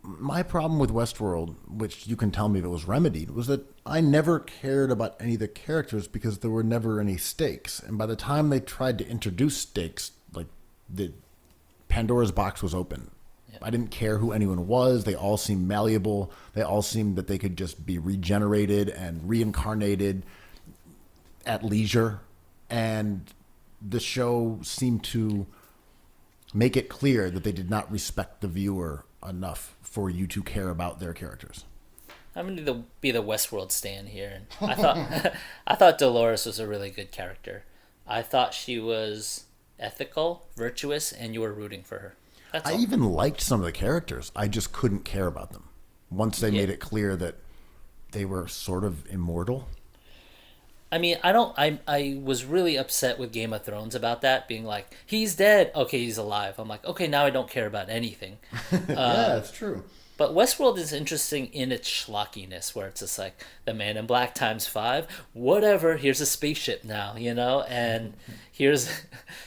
My problem with Westworld, which you can tell me if it was remedied, was that I never cared about any of the characters because there were never any stakes. And by the time they tried to introduce stakes, like the Pandora's box was open. Yeah. I didn't care who anyone was. They all seemed malleable. They all seemed that they could just be regenerated and reincarnated at leisure. And the show seemed to make it clear that they did not respect the viewer enough for you to care about their characters. I'm going to be the Westworld stan here. And I thought Dolores was a really good character. I thought she was ethical, virtuous, and you were rooting for her. That's all. I even liked some of the characters. I just couldn't care about them. Once they made it clear that they were sort of immortal. I mean, I was really upset with Game of Thrones about that, being like, he's dead. Okay, he's alive. I'm like, okay, now I don't care about anything. Yeah, that's true. But Westworld is interesting in its schlockiness, where it's just like the Man in Black ×5, whatever. Here's a spaceship now, you know, and here's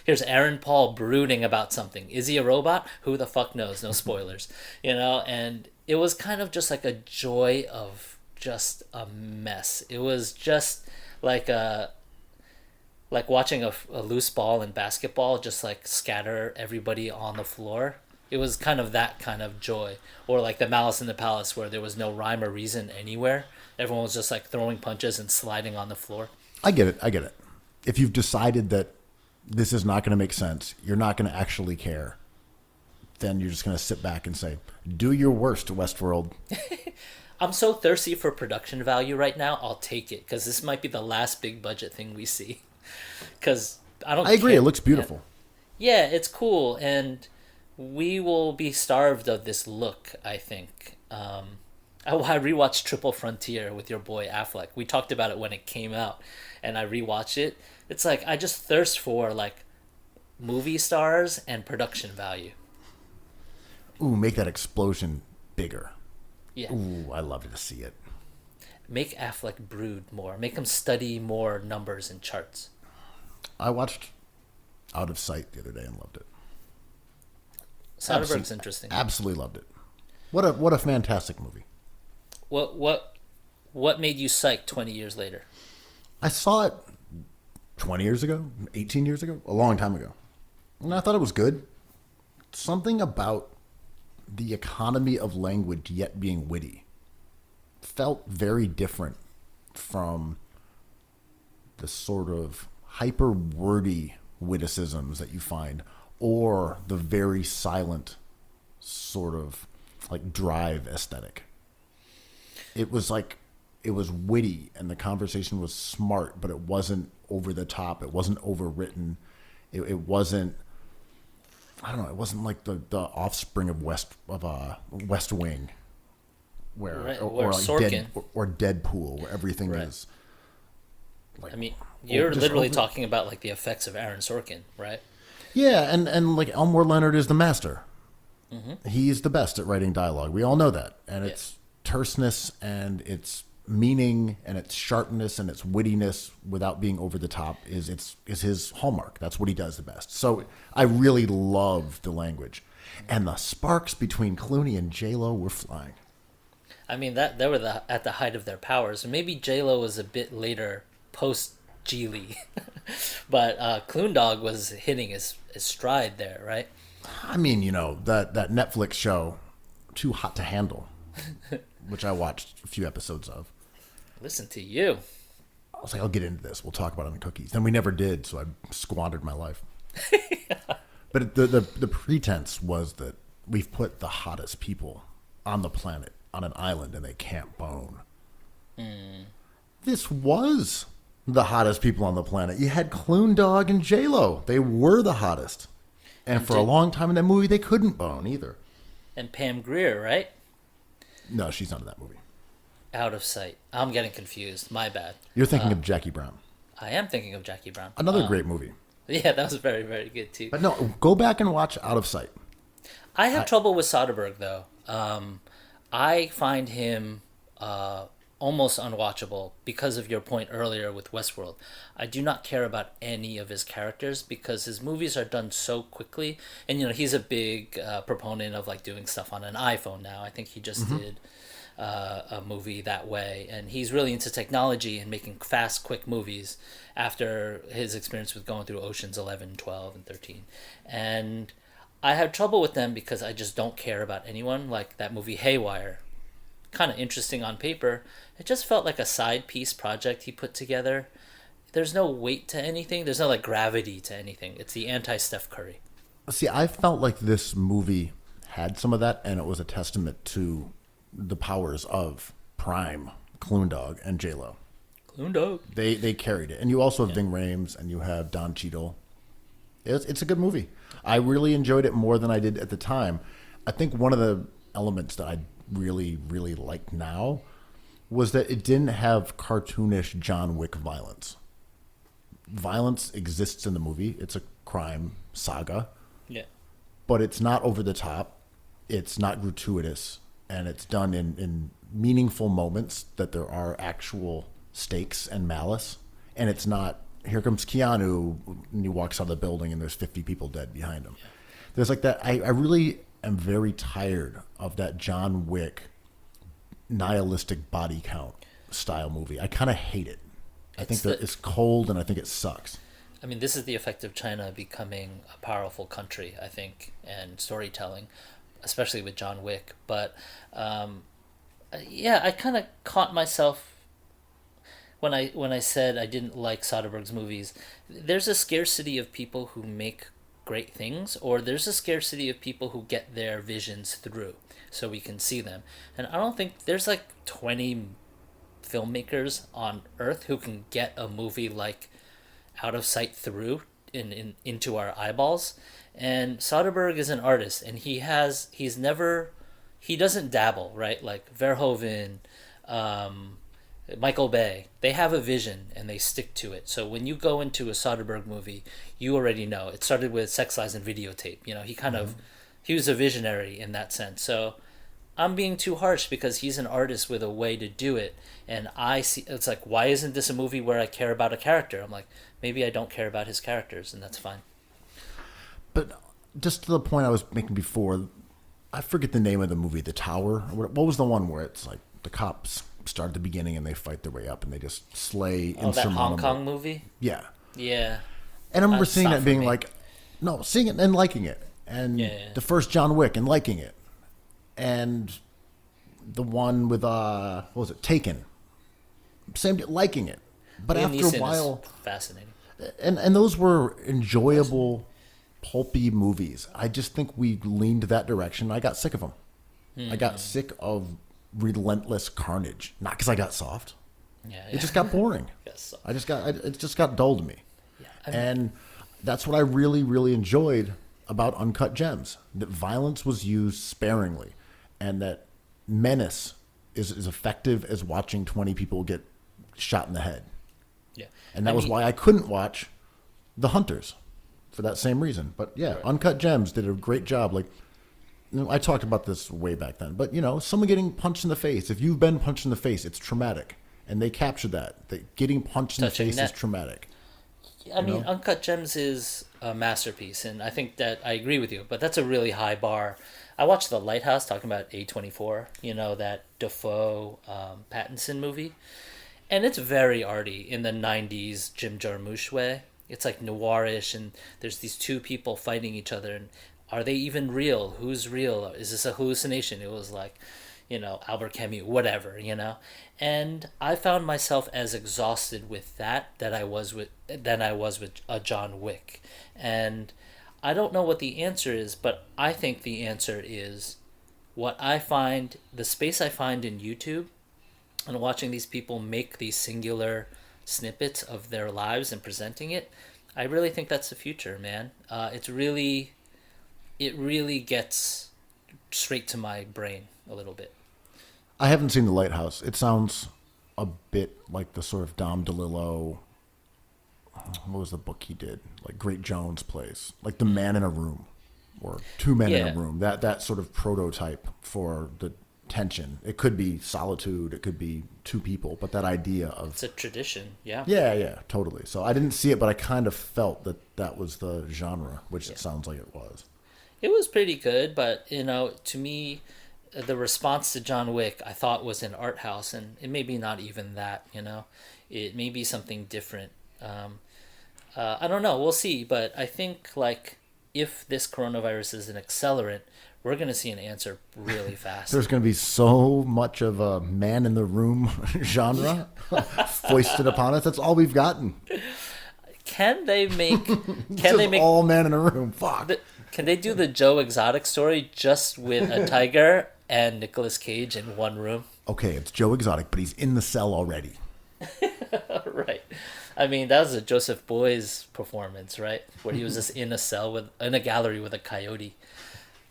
Aaron Paul brooding about something. Is he a robot? Who the fuck knows? No spoilers, you know. And it was kind of just like a joy of just a mess. It was just like watching a loose ball in basketball just like scatter everybody on the floor. It was kind of that kind of joy. Or like the Malice in the Palace, where there was no rhyme or reason anywhere. Everyone was just like throwing punches and sliding on the floor. I get it. If you've decided that this is not going to make sense, you're not going to actually care, then you're just going to sit back and say, do your worst, Westworld. I'm so thirsty for production value right now. I'll take it, because this might be the last big budget thing we see. Because I agree. It looks beautiful. Yeah, it's cool, and we will be starved of this look, I think. I rewatched Triple Frontier with your boy Affleck. We talked about it when it came out, and I rewatched it. It's like I just thirst for like movie stars and production value. Ooh, make that explosion bigger. Yeah. Ooh, I love to see it. Make Affleck brood more. Make him study more numbers and charts. I watched Out of Sight the other day and loved it. Soderbergh's interesting. Absolutely loved it. What a fantastic movie. What made you psyched 20 years later? I saw it 20 years ago, 18 years ago, a long time ago. And I thought it was good. Something about the economy of language yet being witty felt very different from the sort of hyper wordy witticisms that you find, or the very silent sort of like drive aesthetic. It was witty, and the conversation was smart, but it wasn't over the top. It wasn't overwritten. It wasn't, I don't know. It wasn't like the offspring of West Wing, where right, or like Sorkin. or Deadpool, where everything is. Like, I mean, you're literally talking about like the effects of Aaron Sorkin, right? Yeah, and like Elmore Leonard is the master. Mm-hmm. He's the best at writing dialogue. We all know that, and its terseness and its meaning and its sharpness and its wittiness without being over the top is his hallmark. That's what he does the best. So I really love the language, and the sparks between Clooney and J-Lo were flying. I mean, they were at the height of their powers. Maybe J-Lo was a bit later, post Geely, but Kloondog was hitting his stride there, right? I mean, you know, that Netflix show, Too Hot to Handle, which I watched a few episodes of. Listen to you. I was like, I'll get into this. We'll talk about it on the cookies. Then we never did, so I squandered my life. But the pretense was that we've put the hottest people on the planet on an island and they can't bone. This was the hottest people on the planet. You had Kloondog and J-Lo. They were the hottest. And for a long time in that movie, they couldn't bone either. And Pam Grier, right? No, she's not in that movie. Out of Sight. I'm getting confused. My bad. You're thinking of Jackie Brown. I am thinking of Jackie Brown. Another great movie. Yeah, that was very, very good too. But no, go back and watch Out of Sight. I have trouble with Soderbergh, though. I find him almost unwatchable because of your point earlier with Westworld. I do not care about any of his characters because his movies are done so quickly. And, he's a big proponent of like doing stuff on an iPhone now. I think he just did a movie that way. And he's really into technology and making fast, quick movies after his experience with going through Oceans 11, 12, and 13. And I have trouble with them because I just don't care about anyone. Like that movie Haywire, kind of interesting on paper. It just felt like a side piece project he put together. There's no weight to anything. There's no like gravity to anything. It's the anti-Steph Curry. See, I felt like this movie had some of that, and it was a testament to the powers of Prime, Clune Dog, and J-Lo. Clune Dog. They carried it. And you also have Ving Rhames, and you have Don Cheadle. It's a good movie. I really enjoyed it more than I did at the time. I think one of the elements that I really, really like now was that it didn't have cartoonish John Wick violence. Violence exists in the movie. It's a crime saga. Yeah. But it's not over the top. It's not gratuitous. And it's done in meaningful moments that there are actual stakes and malice. And it's not, here comes Keanu, and he walks out of the building and there's 50 people dead behind him. Yeah. There's like that. I really am very tired of that John Wick nihilistic body count style movie. I kind of hate it. I think that it's cold and I think it sucks. I mean, this is the effect of China becoming a powerful country, I think, and storytelling, especially with John Wick. But yeah, I kind of caught myself when I said I didn't like Soderbergh's movies. There's a scarcity of people who make great things, or there's a scarcity of people who get their visions through so we can see them. And I don't think there's like 20 filmmakers on earth who can get a movie like Out of Sight through into our eyeballs. And Soderbergh is an artist, and he doesn't dabble, right? Like Verhoeven, Michael Bay, they have a vision and they stick to it. So when you go into a Soderbergh movie, you already know. It started with Sex, Lies, and Videotape. He was a visionary in that sense. So I'm being too harsh because he's an artist with a way to do it. And I see, it's like, why isn't this a movie where I care about a character? I'm like, maybe I don't care about his characters, and that's fine. But just to the point I was making before, I forget the name of the movie, The Tower. What was the one where it's like the cops start at the beginning and they fight their way up and they just slay insurmountable. That Hong Kong movie? Yeah. Yeah. And I remember seeing that being like, no, seeing it and liking it. And the first John Wick and liking it. And the one with, what was it, Taken. Same, liking it. But Liam after Neeson a while. Is fascinating. And those were enjoyable, pulpy movies. I just think we leaned that direction. I got sick of them. I got sick of relentless carnage. Not because I got soft. Yeah. It just got boring. Yes. It just got dull to me. Yeah, and that's what I really, really enjoyed about Uncut Gems. That violence was used sparingly, and that menace is as effective as watching 20 people get shot in the head. Yeah. And that was why I couldn't watch The Hunters for that same reason. But yeah, right. Uncut Gems did a great job. Like, I talked about this way back then, but someone getting punched in the face. If you've been punched in the face, it's traumatic, and they captured that. That getting punched in the face is traumatic. I mean, Uncut Gems is a masterpiece, and I think that I agree with you. But that's a really high bar. I watched The Lighthouse, talking about A24. That Defoe Pattinson movie, and it's very arty in the '90s Jim Jarmusch way. It's like noirish, and there's these two people fighting each other, and are they even real? Who's real? Is this a hallucination? It was like, Albert Camus, whatever, And I found myself as exhausted with that I was with a John Wick. And I don't know what the answer is, but I think the answer is the space I find in YouTube and watching these people make these singular snippets of their lives and presenting it. I really think that's the future, man. It really gets straight to my brain a little bit. I haven't seen The Lighthouse. It sounds a bit like the sort of Dom DeLillo, what was the book he did? Like Great Jones plays. Like The Man in a Room or Two Men in a Room. That sort of prototype for the tension. It could be solitude. It could be two people. But that idea of... It's a tradition, yeah. Yeah, totally. So I didn't see it, but I kind of felt that was the genre, which it sounds like it was. It was pretty good, but, to me, the response to John Wick, I thought was an art house, and it may be not even that, It may be something different. I don't know. We'll see. But I think, if this coronavirus is an accelerant, we're going to see an answer really fast. There's going to be so much of a man in the room genre foisted upon us. That's all we've gotten. Can they make... all man in a room? Fuck. Can they do the Joe Exotic story just with a tiger and Nicolas Cage in one room? Okay, it's Joe Exotic, but he's in the cell already. Right. I mean, that was a Joseph Boys performance, right? Where he was just in a cell in a gallery with a coyote,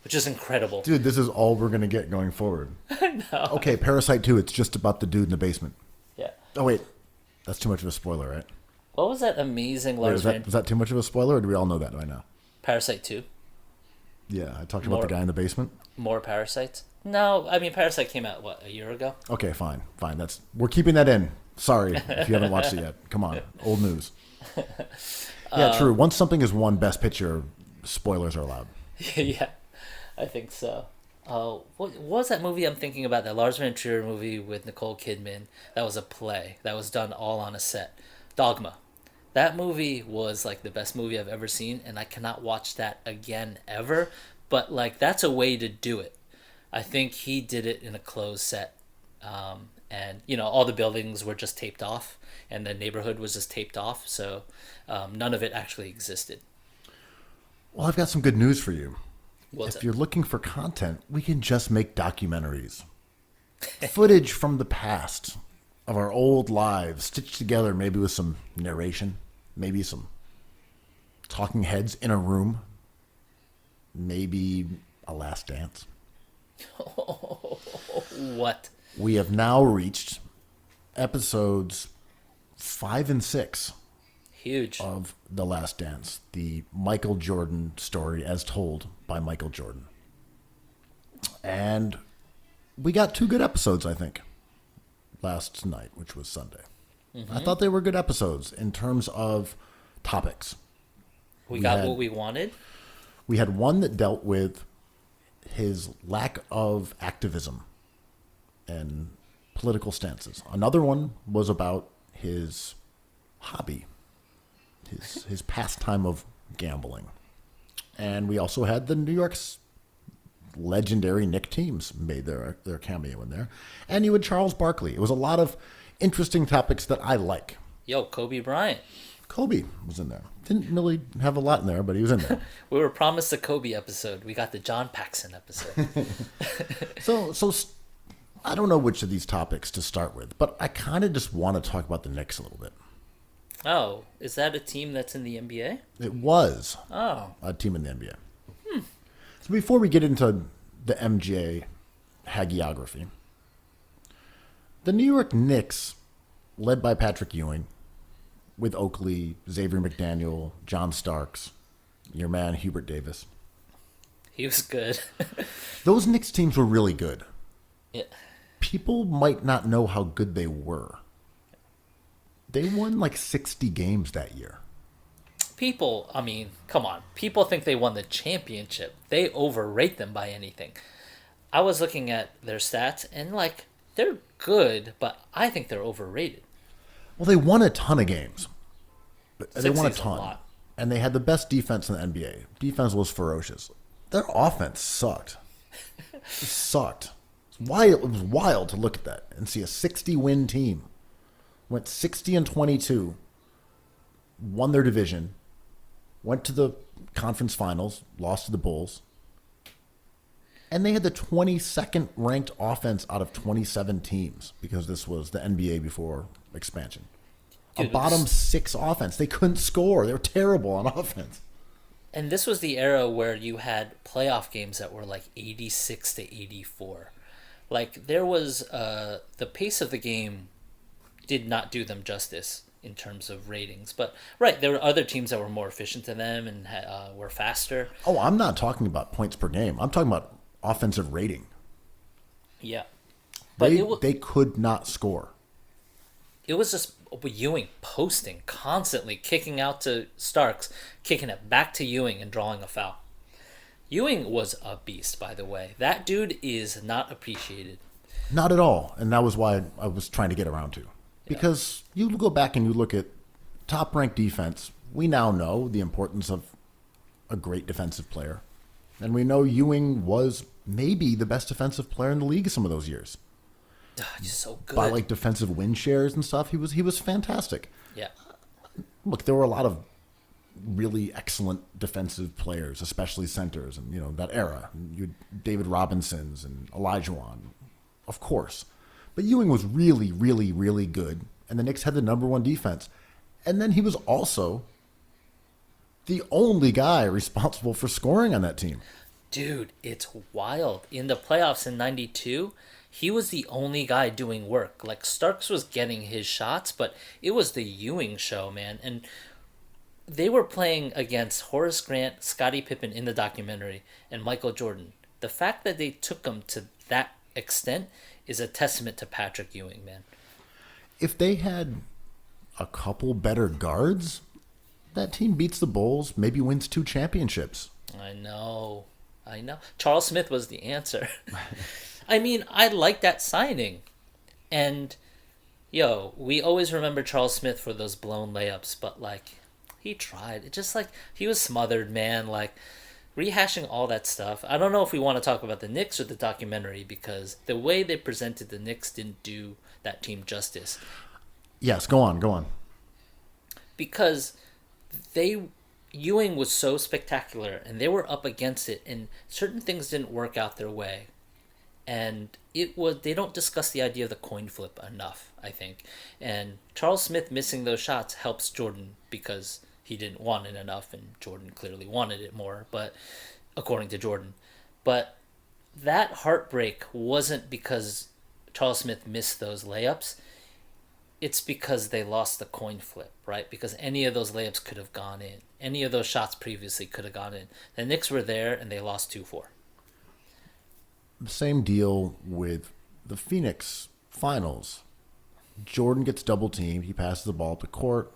which is incredible. Dude, this is all we're going to get going forward. I know. Okay, Parasite 2, it's just about the dude in the basement. Yeah. Oh, wait. That's too much of a spoiler, right? What was that amazing Was that too much of a spoiler, or do we all know that by now? Parasite 2? Yeah, I talked about the guy in the basement. More Parasites? No, I mean, Parasite came out, a year ago? Okay, fine. We're keeping that in. Sorry if you haven't watched it yet. Come on, old news. Yeah, true. Once something is won Best Picture, spoilers are allowed. Yeah, I think so. What was that movie I'm thinking about? That Lars von Trier movie with Nicole Kidman. That was a play. That was done all on a set. Dogma. That movie was the best movie I've ever seen, and I cannot watch that again ever. But that's a way to do it. I think he did it in a closed set. And, all the buildings were just taped off, and the neighborhood was just taped off, so none of it actually existed. Well, I've got some good news for you. If you're looking for content, we can just make documentaries. Footage from the past of our old lives, stitched together maybe with some narration, maybe some talking heads in a room, maybe a last dance. What? We have now reached episodes 5 and 6. Huge. Of The Last Dance, the Michael Jordan story as told by Michael Jordan. And we got 2 good episodes, I think, last night, which was Sunday. Mm-hmm. I thought they were good episodes in terms of topics. We got what we wanted? We had one that dealt with his lack of activism and political stances. Another one was about his hobby, his pastime of gambling. And we also had the New York's legendary Knicks teams made their cameo in there. And you had Charles Barkley. It was a lot of interesting topics that I like. Yo, Kobe Bryant. Kobe was in there. Didn't really have a lot in there, but he was in there. We were promised the Kobe episode. We got the John Paxson episode. So I don't know which of these topics to start with, but I kind of just want to talk about the Knicks a little bit. Oh, is that a team that's in the NBA? It was a team in the NBA. So before we get into the MJ hagiography, the New York Knicks, led by Patrick Ewing, with Oakley, Xavier McDaniel, John Starks, your man Hubert Davis. He was good. Those Knicks teams were really good. Yeah. People might not know how good they were. They won 60 games that year. People, I mean, come on. People think they won the championship. They overrate them by anything. I was looking at their stats, and they're good, but I think they're overrated. Well, they won a ton of games. They won a 60's ton. A lot. And they had the best defense in the NBA. Defense was ferocious. Their offense sucked. It sucked. It was wild to look at that and see a 60-win team. Went 60-22. Won their division. Went to the conference finals. Lost to the Bulls. And they had the 22nd ranked offense out of 27 teams because this was the NBA before expansion. Dude, a bottom 6 offense. They couldn't score. They were terrible on offense. And this was the era where you had playoff games that were 86-84. There was the pace of the game did not do them justice in terms of ratings. But, right, there were other teams that were more efficient than them and were faster. Oh, I'm not talking about points per game. I'm talking about offensive rating. Yeah. But They could not score. it was just Ewing posting constantly, kicking out to Starks, kicking it back to Ewing and drawing a foul. Ewing was a beast, by the way. That dude is not appreciated. Not at all. And that was why I was trying to get around to. Because you go back and you look at top-ranked defense, we now know the importance of a great defensive player. And we know Ewing was maybe the best defensive player in the league some of those years. He's so good. By like defensive win shares and stuff, he was fantastic. Yeah. Look, there were a lot of really excellent defensive players, especially centers, and that era. You had David Robinsons and Olajuwon, of course. But Ewing was really, really, really good, and the Knicks had the number one defense. And then he was also the only guy responsible for scoring on that team. Dude, it's wild. In the playoffs in 92, he was the only guy doing work. Like, Starks was getting his shots, but it was the Ewing show, man. And they were playing against Horace Grant, Scottie Pippen in the documentary, and Michael Jordan. The fact that they took him to that extent is a testament to Patrick Ewing, man. If they had a couple better guards, that team beats the Bulls, maybe wins 2 championships. I know. Charles Smith was the answer. I mean, I like that signing. And, we always remember Charles Smith for those blown layups, but, he tried. It just, he was smothered, man. Rehashing all that stuff. I don't know if we want to talk about the Knicks or the documentary, because the way they presented the Knicks didn't do that team justice. Yes, go on. Because Ewing was so spectacular, and they were up against it, and certain things didn't work out their way. And they don't discuss the idea of the coin flip enough, I think. And Charles Smith missing those shots helps Jordan because he didn't want it enough, and Jordan clearly wanted it more, but according to Jordan. But that heartbreak wasn't because Charles Smith missed those layups. It's because they lost the coin flip, right? Because any of those layups could have gone in. Any of those shots previously could have gone in. The Knicks were there, and they lost 2-4. The same deal with the Phoenix finals. Jordan gets double teamed. He passes the ball up the court.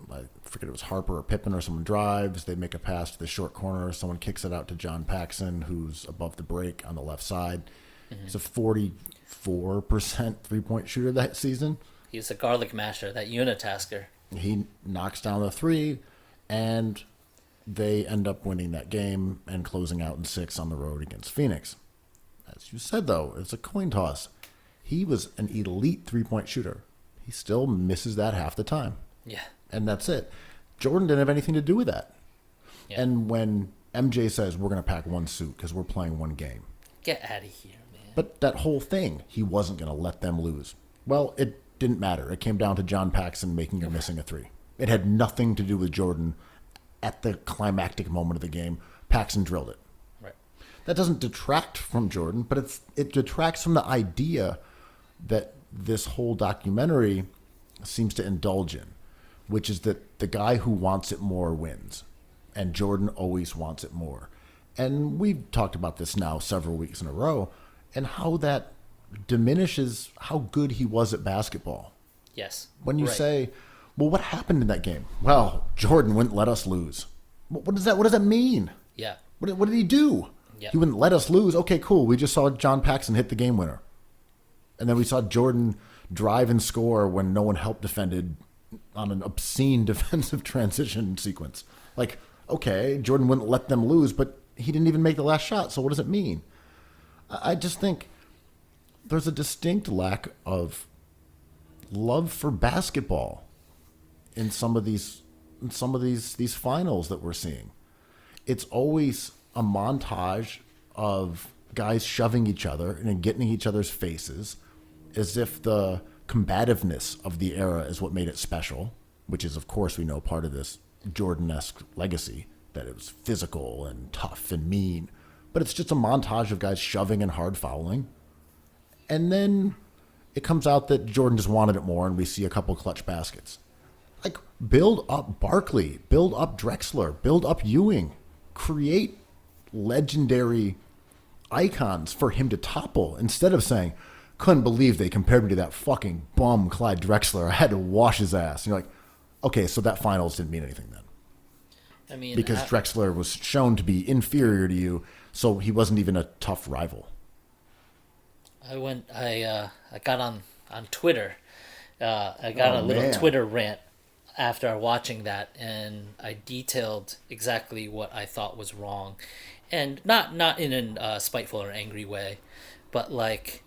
I forget it was Harper or Pippen or someone drives. They make a pass to the short corner. Someone kicks it out to John Paxson, who's above the break on the left side. Mm-hmm. He's a 44% three-point shooter that season. He's a garlic masher, that unitasker. He knocks down the 3, and they end up winning that game and closing out in 6 on the road against Phoenix. As you said, though, it's a coin toss. He was an elite three-point shooter. He still misses that half the time. Yeah. And that's it. Jordan didn't have anything to do with that. Yeah. And when MJ says, we're going to pack one suit because we're playing one game. Get out of here, man. But that whole thing, he wasn't going to let them lose. Well, it didn't matter. It came down to John Paxson making or missing a 3. It had nothing to do with Jordan at the climactic moment of the game. Paxson drilled it. Right. That doesn't detract from Jordan, but it detracts from the idea that this whole documentary seems to indulge in, which is that the guy who wants it more wins. And Jordan always wants it more. And we've talked about this now several weeks in a row, and how that diminishes how good he was at basketball. Yes. When you say, well, what happened in that game? Well, Jordan wouldn't let us lose. What does that mean? Yeah. What did he do? Yeah. He wouldn't let us lose. Okay, cool. We just saw John Paxson hit the game winner. And then we saw Jordan drive and score when no one help defended on an obscene defensive transition sequence. Okay, Jordan wouldn't let them lose, but he didn't even make the last shot. So what does it mean? I just think there's a distinct lack of love for basketball in some of these finals that we're seeing. It's always a montage of guys shoving each other and getting in each other's faces, as if the combativeness of the era is what made it special, which is, of course, we know part of this Jordan-esque legacy, that it was physical and tough and mean. But it's just a montage of guys shoving and hard fouling. And then it comes out that Jordan just wanted it more, and we see a couple clutch baskets. Build up Barkley, build up Drexler, build up Ewing. Create legendary icons for him to topple instead of saying, couldn't believe they compared me to that fucking bum Clyde Drexler. I had to wash his ass. And you're like, okay, so that finals didn't mean anything then. I mean, because Drexler was shown to be inferior to you, so he wasn't even a tough rival. I got on Twitter. I got a little Twitter rant after watching that, and I detailed exactly what I thought was wrong, and not in a spiteful or angry way, but like,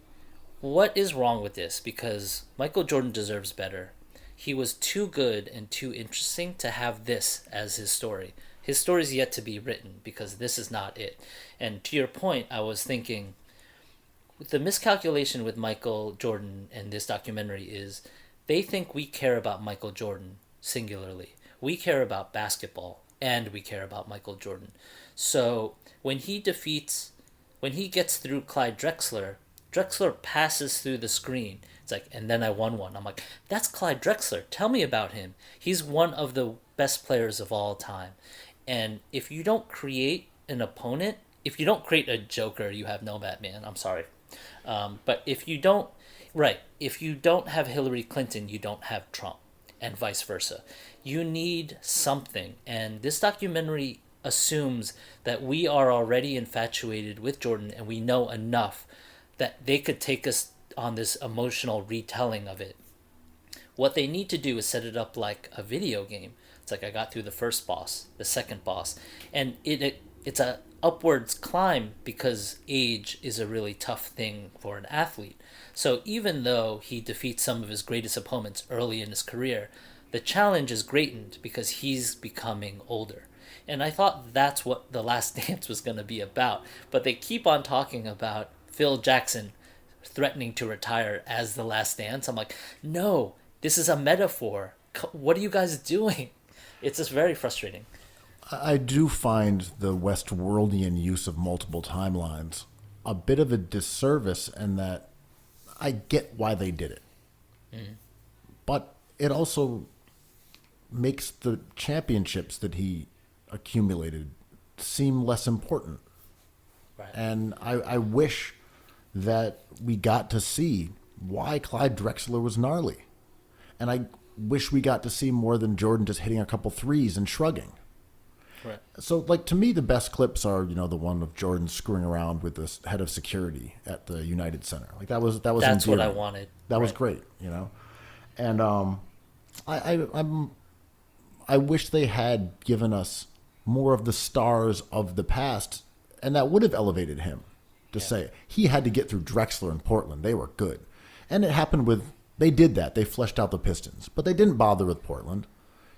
what is wrong with this? Because Michael Jordan deserves better. He was too good and too interesting to have this as his story. His story's yet to be written because this is not it. And to your point, I was thinking, the miscalculation with Michael Jordan and this documentary is they think we care about Michael Jordan singularly. We care about basketball and we care about Michael Jordan. So when he gets through Clyde Drexler, Drexler passes through the screen. It's like, and then I won one. I'm like, that's Clyde Drexler. Tell me about him. He's one of the best players of all time. And if you don't create an opponent, if you don't create a Joker, you have no Batman. I'm sorry. But if you don't have Hillary Clinton, you don't have Trump, and vice versa. You need something. And this documentary assumes that we are already infatuated with Jordan and we know enough that they could take us on this emotional retelling of it. What they need to do is set it up like a video game. It's like I got through the first boss, the second boss, and it's a upwards climb because age is a really tough thing for an athlete. So even though he defeats some of his greatest opponents early in his career, the challenge is greatened because he's becoming older. And I thought that's what The Last Dance was going to be about. But they keep on talking about Phil Jackson threatening to retire as The Last Dance. I'm like, no, this is a metaphor. What are you guys doing? It's just very frustrating. I do find the Westworldian use of multiple timelines a bit of a disservice in that I get why they did it. But it also makes the championships that he accumulated seem less important. Right. And I wish that we got to see why Clyde Drexler was gnarly. And I wish we got to see more than Jordan just hitting a couple threes and shrugging. Right. So, like, to me, the best clips are, the one of Jordan screwing around with the head of security at the United Center. Like, that was that's endearing. what I wanted. That was great, And I wish they had given us more of the stars of the past, and that would have elevated him to say he had to get through Drexler and Portland. They were good. And it happened they did that. They fleshed out the Pistons, but they didn't bother with Portland.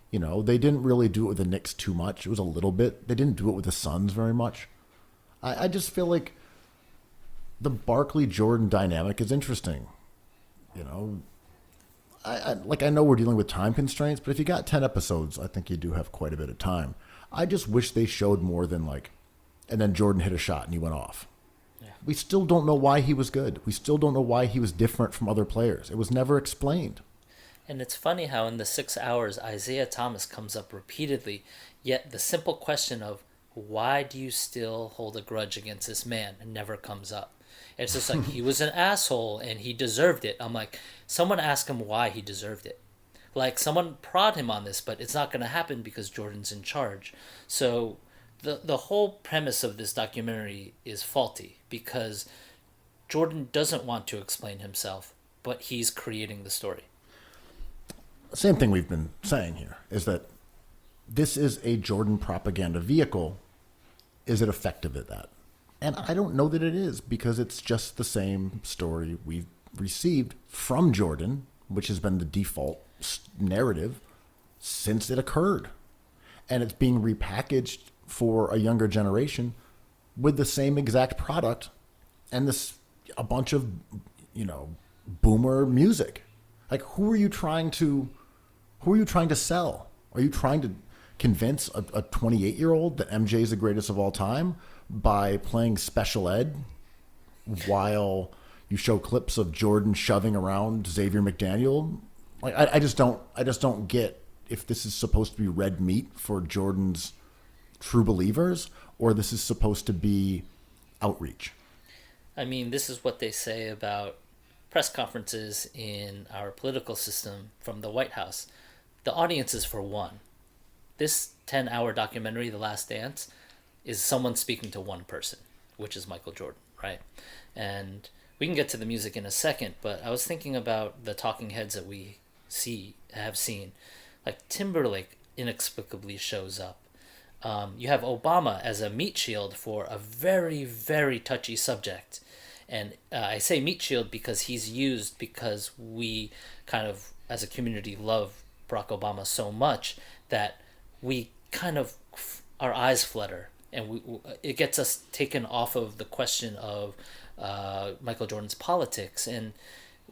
They didn't really do it with the Knicks too much. It was a little bit. They didn't do it with the Suns very much. I just feel like the Barkley-Jordan dynamic is interesting. I know we're dealing with time constraints, but if you got 10 episodes, I think you do have quite a bit of time. I just wish they showed more than and then Jordan hit a shot and he went off. Yeah. We still don't know why he was good. We still don't know why he was different from other players. It was never explained. And it's funny how in the 6 hours, Isaiah Thomas comes up repeatedly, yet the simple question of, why do you still hold a grudge against this man? It never comes up. It's just like, he was an asshole and he deserved it. I'm like, someone ask him why he deserved it. Like, someone prod him on this, but it's not going to happen because Jordan's in charge. So the whole premise of this documentary is faulty because Jordan doesn't want to explain himself, but he's creating the story. Same thing we've been saying here is that this is a Jordan propaganda vehicle. Is it effective at that? And I don't know that it is because it's just the same story we've received from Jordan, which has been the default narrative since it occurred. And it's being repackaged for a younger generation with the same exact product and a bunch of, boomer music. Like, who are you trying to sell? Are you trying to convince a 28-year-old that MJ is the greatest of all time by playing special ed while you show clips of Jordan shoving around Xavier McDaniel? Like, I just don't get if this is supposed to be red meat for Jordan's true believers or this is supposed to be outreach. I mean, this is what they say about press conferences in our political system from the White House. The audience is for one. This 10-hour documentary, The Last Dance, is someone speaking to one person, which is Michael Jordan, right? And we can get to the music in a second, but I was thinking about the talking heads that we have seen. Like Timberlake inexplicably shows up. You have Obama as a meat shield for a very, very touchy subject. And I say meat shield because he's used because we kind of, as a community, love Barack Obama so much that we kind of, our eyes flutter. And it gets us taken off of the question of Michael Jordan's politics. And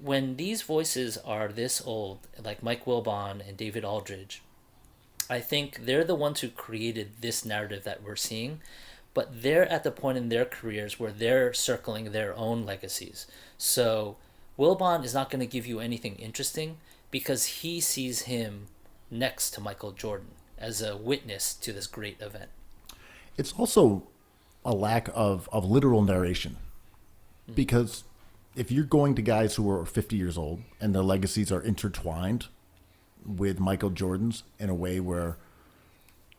when these voices are this old, like Mike Wilbon and David Aldridge, I think they're the ones who created this narrative that we're seeing, but they're at the point in their careers where they're circling their own legacies. So Wilbon is not going to give you anything interesting because he sees him next to Michael Jordan as a witness to this great event. It's also a lack of literal narration, because if you're going to guys who are 50 years old and their legacies are intertwined with Michael Jordan's in a way where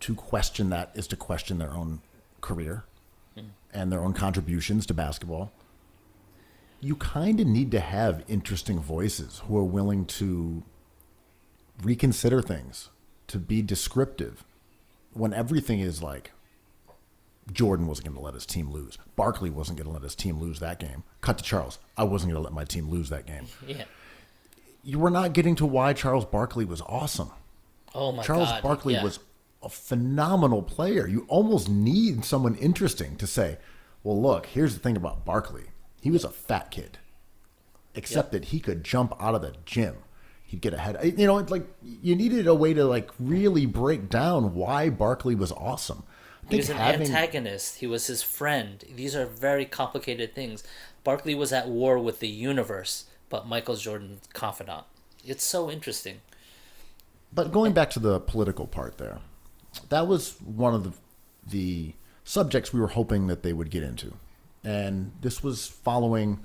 to question that is to question their own career and their own contributions to basketball, you kind of need to have interesting voices who are willing to reconsider things, to be descriptive, when everything is like, Jordan wasn't going to let his team lose. Barkley wasn't going to let his team lose that game. Cut to Charles. I wasn't going to let my team lose that game. Yeah. You were not getting to why Charles Barkley was awesome. Oh my God. Charles Barkley was a phenomenal player. You almost need someone interesting to say, well, look, here's the thing about Barkley. He was a fat kid, except that he could jump out of the gym. He'd get ahead. You know, it's like you needed a way to like really break down why Barkley was awesome. He was an antagonist. He was his friend. These are very complicated things. Barkley was at war with the universe, but Michael Jordan's confidant. It's so interesting. But going back to the political part there, that was one of the subjects we were hoping that they would get into. And this was following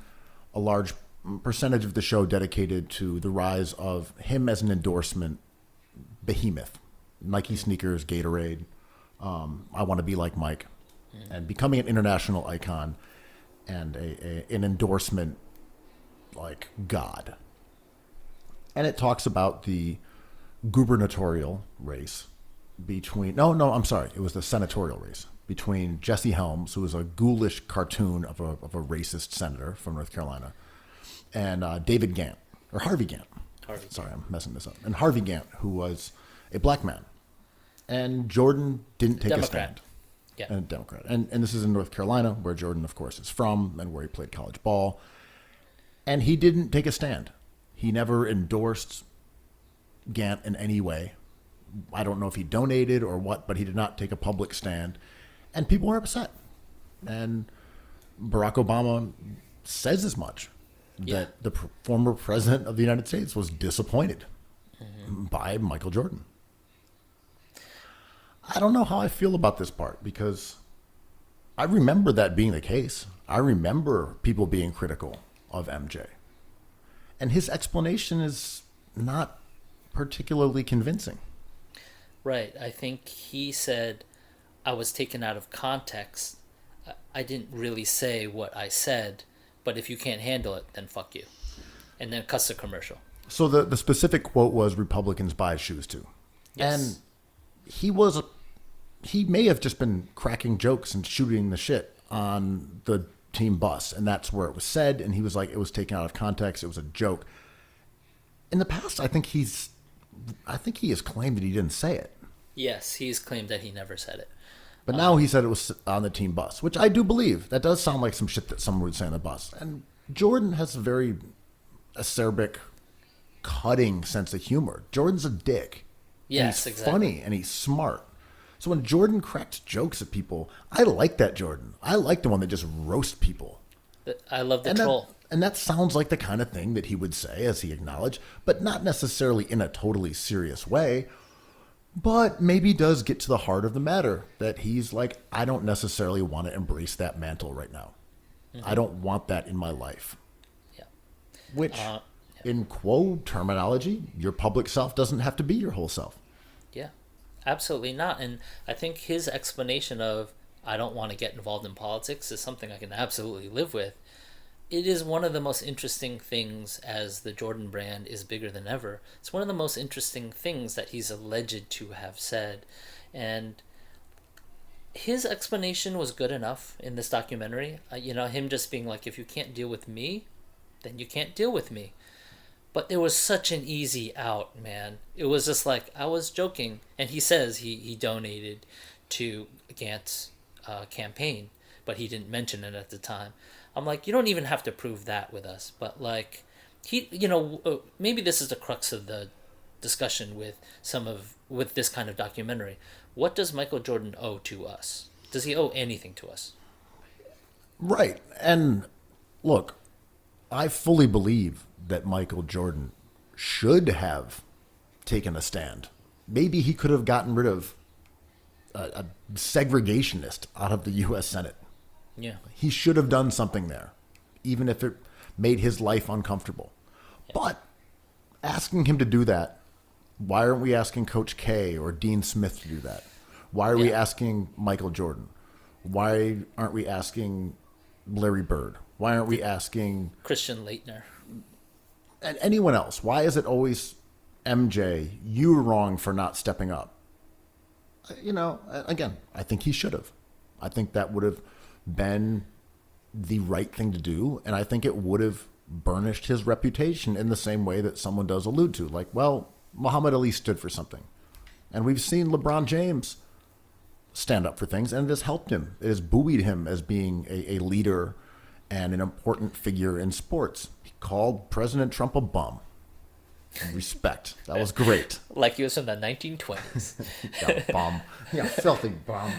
a large percentage of the show dedicated to the rise of him as an endorsement behemoth. Nike sneakers, Gatorade, I want to be like Mike, and becoming an international icon and an endorsement like God. And it talks about the gubernatorial race between, it was the senatorial race between Jesse Helms, who was a ghoulish cartoon of a racist senator from North Carolina, and David Gant, or Harvey Gant. Sorry, I'm messing this up. And Harvey Gant, who was a black man. And Jordan didn't take a stand. Yeah. And a Democrat. And this is in North Carolina, where Jordan, of course, is from and where he played college ball. And he didn't take a stand. He never endorsed Gant in any way. I don't know if he donated or what, but he did not take a public stand. And people were upset. And Barack Obama says as much, that the former president of the United States was disappointed by Michael Jordan. I don't know how I feel about this part, because I remember that being the case. I remember people being critical of MJ. And his explanation is not particularly convincing. Right. I think he said, I was taken out of context. I didn't really say what I said, but if you can't handle it, then fuck you. And then cuts the commercial. So the specific quote was, Republicans buy shoes too. Yes. And he may have just been cracking jokes and shooting the shit on the team bus, and that's where it was said, and he was like, it was taken out of context, it was a joke. In the past, I think he has claimed that he didn't say it. Yes, he's claimed that he never said it. But now he said it was on the team bus, which I do believe. That does sound like some shit that someone would say on the bus. And Jordan has a very acerbic, cutting sense of humor. Jordan's a dick. Yes, and he's exactly. funny and he's smart. So when Jordan cracks jokes at people, I like that Jordan. I like the one that just roasts people. I love the troll. And that sounds like the kind of thing that he would say, as he acknowledged, but not necessarily in a totally serious way. But maybe does get to the heart of the matter, that he's like, I don't necessarily want to embrace that mantle right now. I don't want that in my life. Yeah. Which, in Kuo terminology, your public self doesn't have to be your whole self. Yeah, absolutely not. And I think his explanation of, I don't want to get involved in politics, is something I can absolutely live with. It is one of the most interesting things, as the Jordan brand is bigger than ever. It's one of the most interesting things that he's alleged to have said. And his explanation was good enough in this documentary. Him just being like, if you can't deal with me, then you can't deal with me. But there was such an easy out, man. It was just like, I was joking. And he says he donated to Gant's campaign, but he didn't mention it at the time. I'm like, you don't even have to prove that with us. But like, maybe this is the crux of the discussion with this kind of documentary. What does Michael Jordan owe to us? Does he owe anything to us? Right. And look, I fully believe that Michael Jordan should have taken a stand. Maybe he could have gotten rid of a segregationist out of the U.S. Senate. Yeah. He should have done something there, even if it made his life uncomfortable. Yeah. But asking him to do that, why aren't we asking Coach K or Dean Smith to do that? Why are we asking Michael Jordan? Why aren't we asking Larry Bird? Why aren't we asking Christian Laettner? And anyone else? Why is it always MJ, you were wrong for not stepping up? Again, I think he should have. I think that would have been the right thing to do, and I think it would have burnished his reputation in the same way that someone does allude to. Like, well, Muhammad Ali stood for something. And we've seen LeBron James stand up for things, and it has helped him. It has buoyed him as being a leader and an important figure in sports. He called President Trump a bum. Respect. That was great. Like he was from the 1920s. Yeah, bum. Yeah, filthy bum.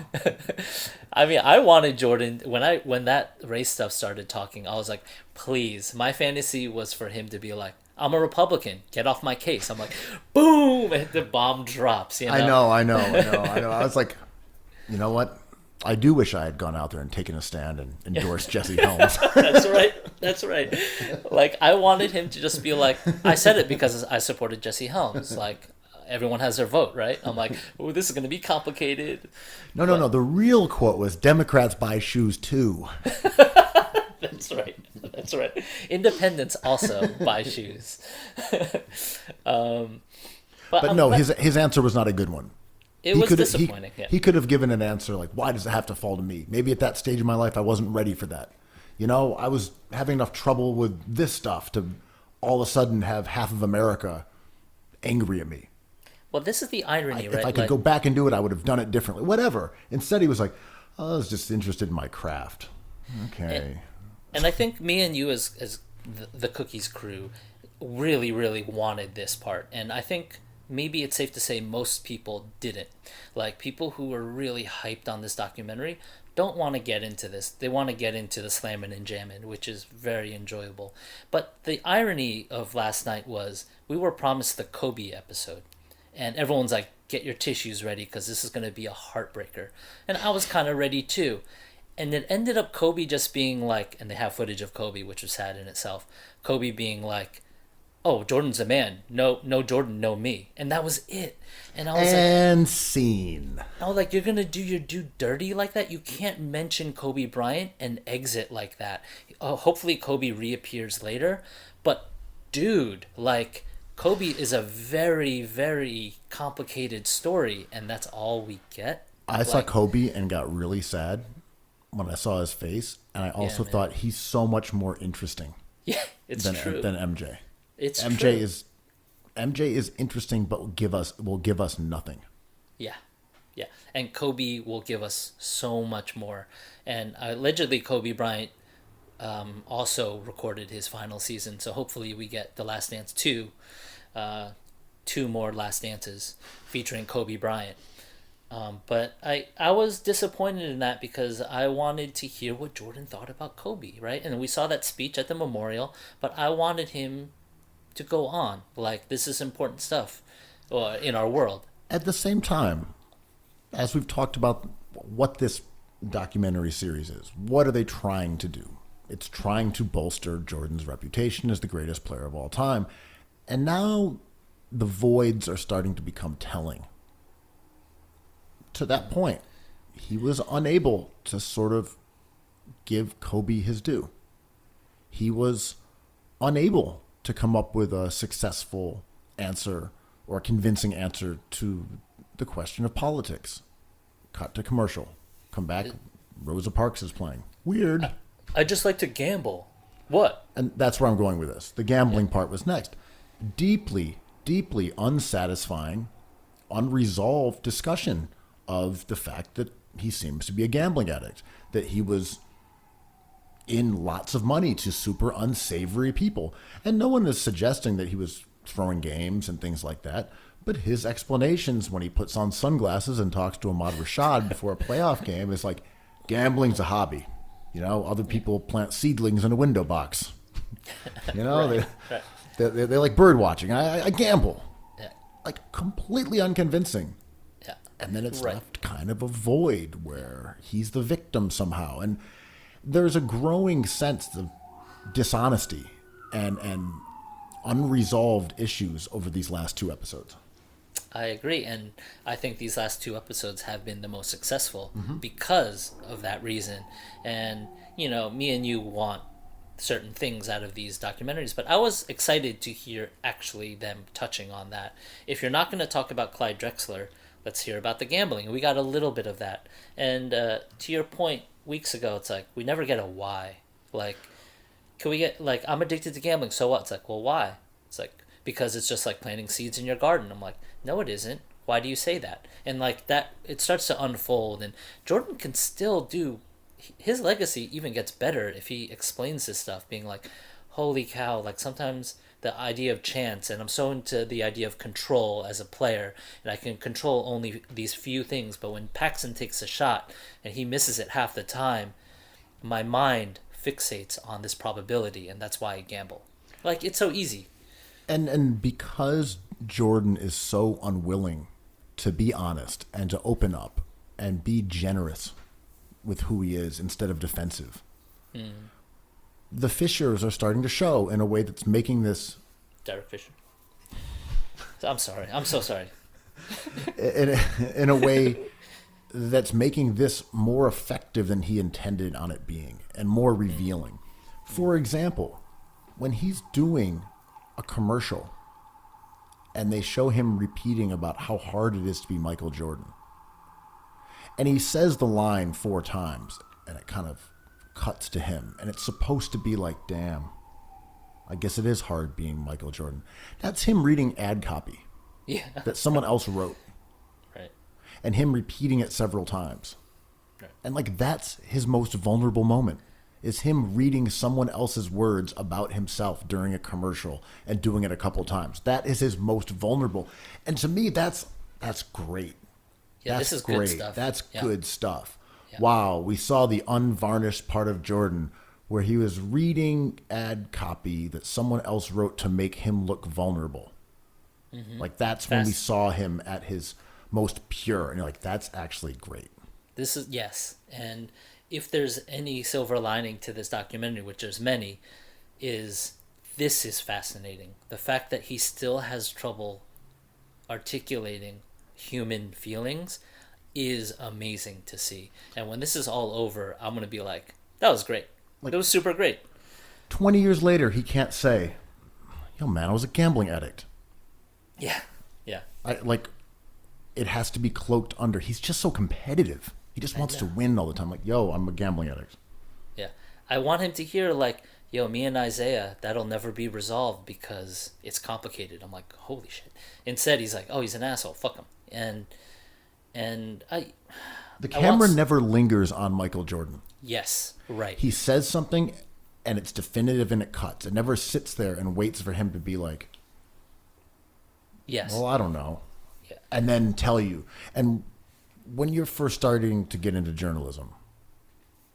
I mean, I wanted Jordan, when that race stuff started talking, I was like, please. My fantasy was for him to be like, I'm a Republican. Get off my case. I'm like, boom, and the bomb drops. I know. I was like, you know what? I do wish I had gone out there and taken a stand and endorsed Jesse Helms. That's right. Like, I wanted him to just be like, I said it because I supported Jesse Helms. Like, everyone has their vote, right? I'm like, oh, this is going to be complicated. No. The real quote was, Democrats buy shoes too. That's right. Independents also buy shoes. But no, his answer was not a good one. It was disappointing. He could have given an answer like, why does it have to fall to me? Maybe at that stage of my life, I wasn't ready for that. I was having enough trouble with this stuff to all of a sudden have half of America angry at me. Well, this is the irony, right? If I could go back and do it, I would have done it differently. Whatever. Instead, he was like, I was just interested in my craft. Okay. And I think me and you as the Cookies crew really, really wanted this part. And I think maybe it's safe to say most people didn't. Like, people who were really hyped on this documentary don't want to get into this. They want to get into the slamming and jamming, which is very enjoyable. But the irony of last night was we were promised the Kobe episode. And everyone's like, get your tissues ready because this is going to be a heartbreaker. And I was kind of ready too. And it ended up Kobe just being like, and they have footage of Kobe, which was sad in itself. Kobe being like, oh, Jordan's a man. No Jordan, no me. And that was it. And I was and scene. I was like, you're going to do your dude dirty like that? You can't mention Kobe Bryant and exit like that. Hopefully Kobe reappears later. But, dude, like, Kobe is a very, very complicated story, and that's all we get. I saw Kobe and got really sad when I saw his face, and I also thought he's so much more interesting. Yeah, it's true. Than MJ. It's MJ true. MJ is interesting, but will give us nothing. Yeah. And Kobe will give us so much more. And allegedly, Kobe Bryant also recorded his final season. So hopefully, we get The Last Dance 2, 2 more Last Dances featuring Kobe Bryant. But I was disappointed in that because I wanted to hear what Jordan thought about Kobe, right? And we saw that speech at the memorial, but I wanted him to go on. Like, this is important stuff in our world. At the same time, as we've talked about what this documentary series is, what are they trying to do? it's trying to bolster Jordan's reputation as the greatest player of all time. And now the voids are starting to become telling. To that point, he was unable to sort of give Kobe his due. He was unable to come up with a successful answer or a convincing answer to the question of politics. Cut to commercial. Come back, Rosa Parks is playing. Weird. I just like to gamble. What? And that's where I'm going with this. The gambling part was next. Deeply, deeply unsatisfying, unresolved discussion of the fact that he seems to be a gambling addict, that he was in lots of money to super unsavory people. And no one is suggesting that he was throwing games and things like that. But his explanations when he puts on sunglasses and talks to Ahmad Rashad before a playoff game is like, gambling's a hobby. You know, other people plant seedlings in a window box. You know, Right. they like bird watching. I gamble. Yeah. Like completely unconvincing. Yeah. And then it's Right. left kind of a void where he's the victim somehow. And there's a growing sense of dishonesty and unresolved issues over these last 2 episodes. I agree, and I think these last 2 episodes have been the most successful because of that reason. And, you know, me and you want certain things out of these documentaries, but I was excited to hear actually them touching on that. If you're not going to talk about Clyde Drexler, let's hear about the gambling. We got a little bit of that. And to your point, weeks ago, it's like, we never get a why. Like, can we get, like, I'm addicted to gambling, so what? It's like, well, why? It's like, because it's just like planting seeds in your garden. I'm like, no, it isn't. Why do you say that? And like that, it starts to unfold. And Jordan can still do, his legacy even gets better if he explains this stuff, being like, holy cow, like sometimes the idea of chance, and I'm so into the idea of control as a player, and I can control only these few things, but when Paxson takes a shot and he misses it half the time, my mind fixates on this probability, and that's why I gamble. Like, it's so easy. And because Jordan is so unwilling to be honest and to open up and be generous with who he is instead of defensive, the fissures are starting to show in a way that's making this... Derek Fisher. I'm sorry. I'm so sorry. in a way that's making this more effective than he intended on it being and more revealing. For example, when he's doing a commercial and they show him repeating about how hard it is to be Michael Jordan, and he says the line 4 times and it kind of cuts to him, and it's supposed to be like, damn, I guess it is hard being Michael Jordan. That's him reading ad copy that someone else wrote. Right. And him repeating it several times. Right. And like, that's his most vulnerable moment, is him reading someone else's words about himself during a commercial and doing it a couple times. That is his most vulnerable. And to me, that's great. Yeah, That's this is great. good stuff. That's good stuff. Yeah. Wow, we saw the unvarnished part of Jordan where he was reading ad copy that someone else wrote to make him look vulnerable. Like, that's when we saw him at his most pure. And you're like, that's actually great. This is, yes. And if there's any silver lining to this documentary, which there's many, is this is fascinating. The fact that he still has trouble articulating human feelings is amazing to see. And when this is all over, I'm going to be like, that was great. It was super great. 20 years later, he can't say, yo, man, I was a gambling addict. Yeah. Yeah. It has to be cloaked under. He's just so competitive. He just wants to win all the time. Like, yo, I'm a gambling addict. Yeah. I want him to hear, like, yo, me and Isaiah, that'll never be resolved because it's complicated. I'm like, holy shit. Instead, he's like, oh, he's an asshole. Fuck him. And the camera never lingers on Michael Jordan. Yes, right. He says something and it's definitive and it cuts. It never sits there and waits for him to be like, yes. well, I don't know. Yeah. And then tell you. And when you're first starting to get into journalism,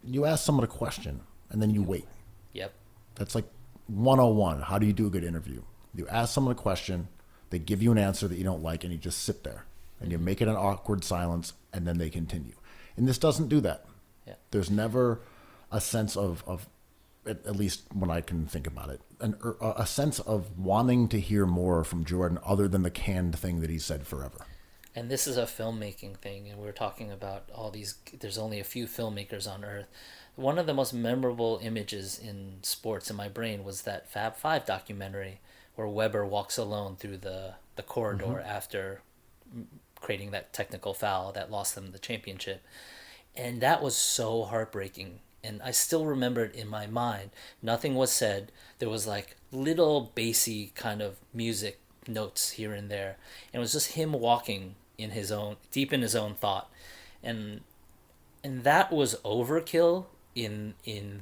you ask someone a question and then you wait. Yep. That's like 101. How do you do a good interview? You ask someone a question, they give you an answer that you don't like, and you just sit there. And you make it an awkward silence, and then they continue. And this doesn't do that. Yeah. There's never a sense of at least when I can think about it, a sense of wanting to hear more from Jordan other than the canned thing that he said forever. And this is a filmmaking thing, and we were talking about all these. There's only a few filmmakers on Earth. One of the most memorable images in sports in my brain was that Fab Five documentary where Weber walks alone through the corridor after creating that technical foul that lost them the championship. And that was so heartbreaking. And I still remember it in my mind. Nothing was said. There was like little bassy kind of music notes here and there. And it was just him walking in his own, deep in his own thought. And that was overkill in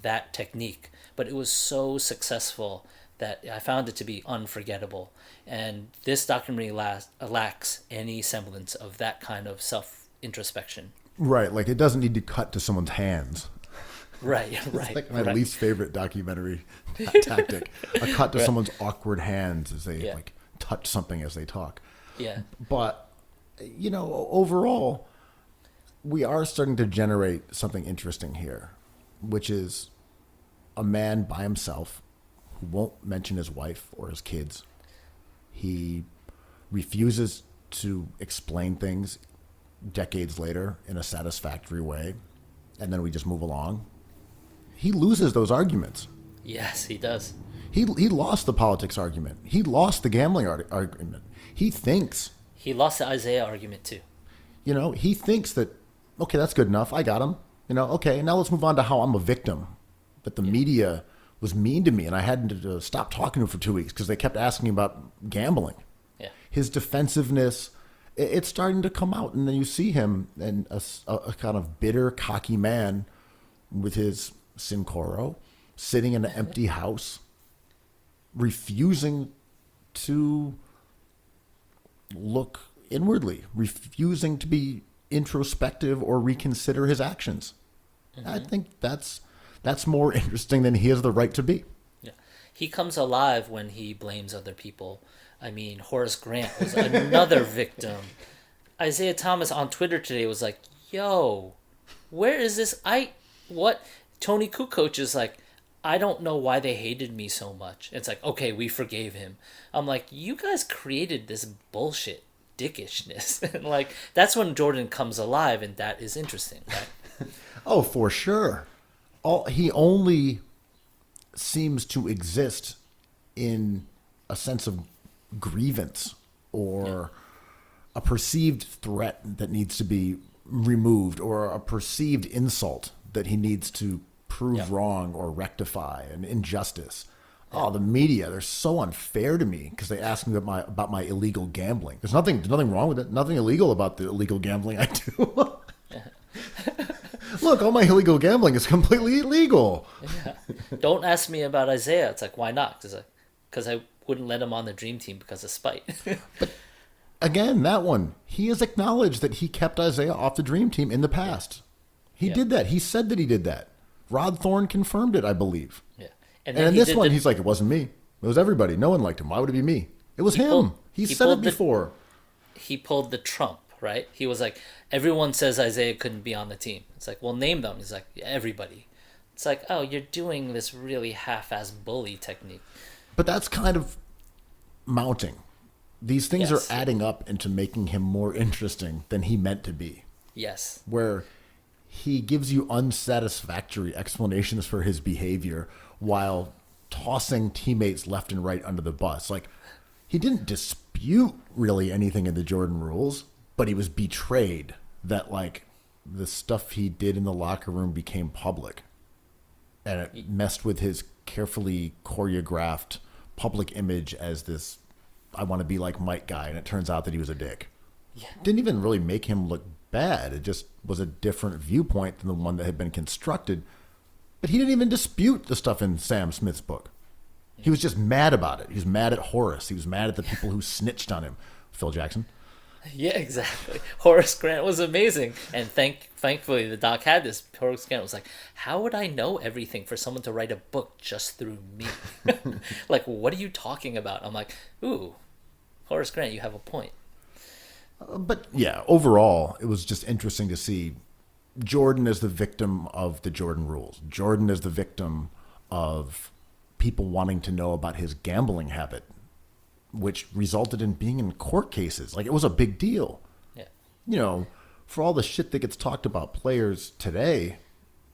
that technique. But it was so successful that I found it to be unforgettable. And this documentary lacks any semblance of that kind of self-introspection. Right, like it doesn't need to cut to someone's hands. Right. It's like my least favorite documentary tactic. A cut to someone's awkward hands as they like touch something as they talk. Yeah. But, you know, overall, we are starting to generate something interesting here, which is a man by himself who won't mention his wife or his kids. He refuses to explain things decades later in a satisfactory way, and then we just move along. He loses those arguments. Yes, he does. He lost the politics argument. He lost the gambling argument. He thinks... He lost the Isaiah argument, too. You know, he thinks that, okay, that's good enough. I got him. You know, okay, now let's move on to how I'm a victim. That the media was mean to me, and I had to stop talking to him for 2 weeks because they kept asking about gambling. Yeah. His defensiveness, it's starting to come out, and then you see him and a kind of bitter, cocky man with his Sincoro sitting in an empty house, refusing to look inwardly, refusing to be introspective or reconsider his actions. I think that's more interesting than he has the right to be. Yeah. He comes alive when he blames other people. I mean, Horace Grant was another victim. Isaiah Thomas on Twitter today was like, yo, where is this? Tony Kukoc is like, I don't know why they hated me so much. It's like, okay, we forgave him. I'm like, you guys created this bullshit dickishness. And like, that's when Jordan comes alive, and that is interesting, right? Oh, for sure. He only seems to exist in a sense of grievance or a perceived threat that needs to be removed or a perceived insult that he needs to prove wrong or rectify, an injustice. Oh, the media, they're so unfair to me because they ask me about my illegal gambling. There's nothing wrong with it. Nothing illegal about the illegal gambling I do. Look, all my illegal gambling is completely illegal. Yeah. Don't ask me about Isaiah. It's like, why not? Because I wouldn't let him on the dream team because of spite. But again, that one, he has acknowledged that he kept Isaiah off the dream team in the past. He did that. He said that he did that. Rod Thorne confirmed it, I believe. Yeah. And in this one, he's like, it wasn't me. It was everybody. No one liked him. Why would it be me? It was him. He said it before. He pulled the Trump, right? He was like, everyone says Isaiah couldn't be on the team. It's like, well, name them. He's like, yeah, everybody. It's like, oh, you're doing this really half-ass bully technique. But that's kind of mounting. These things are adding up into making him more interesting than he meant to be. Yes. Where he gives you unsatisfactory explanations for his behavior while tossing teammates left and right under the bus. Like, he didn't dispute really anything in the Jordan rules, but he was betrayed that, like, the stuff he did in the locker room became public. And it messed with his carefully choreographed public image as this, I want to be like Mike guy. And it turns out that he was a dick. Yeah. Didn't even really make him look bad. It just was a different viewpoint than the one that had been constructed. But he didn't even dispute the stuff in Sam Smith's book. He was just mad about it. He was mad at Horace. He was mad at the people who snitched on him. Phil Jackson. Yeah, exactly. Horace Grant was amazing. And thankfully the doc had this. Horace Grant was like, how would I know everything for someone to write a book just through me? Like, what are you talking about? I'm like, ooh, Horace Grant, you have a point. But yeah, overall, it was just interesting to see Jordan as the victim of the Jordan rules. Jordan as the victim of people wanting to know about his gambling habit, which resulted in being in court cases. Like, it was a big deal. Yeah. You know, for all the shit that gets talked about players today,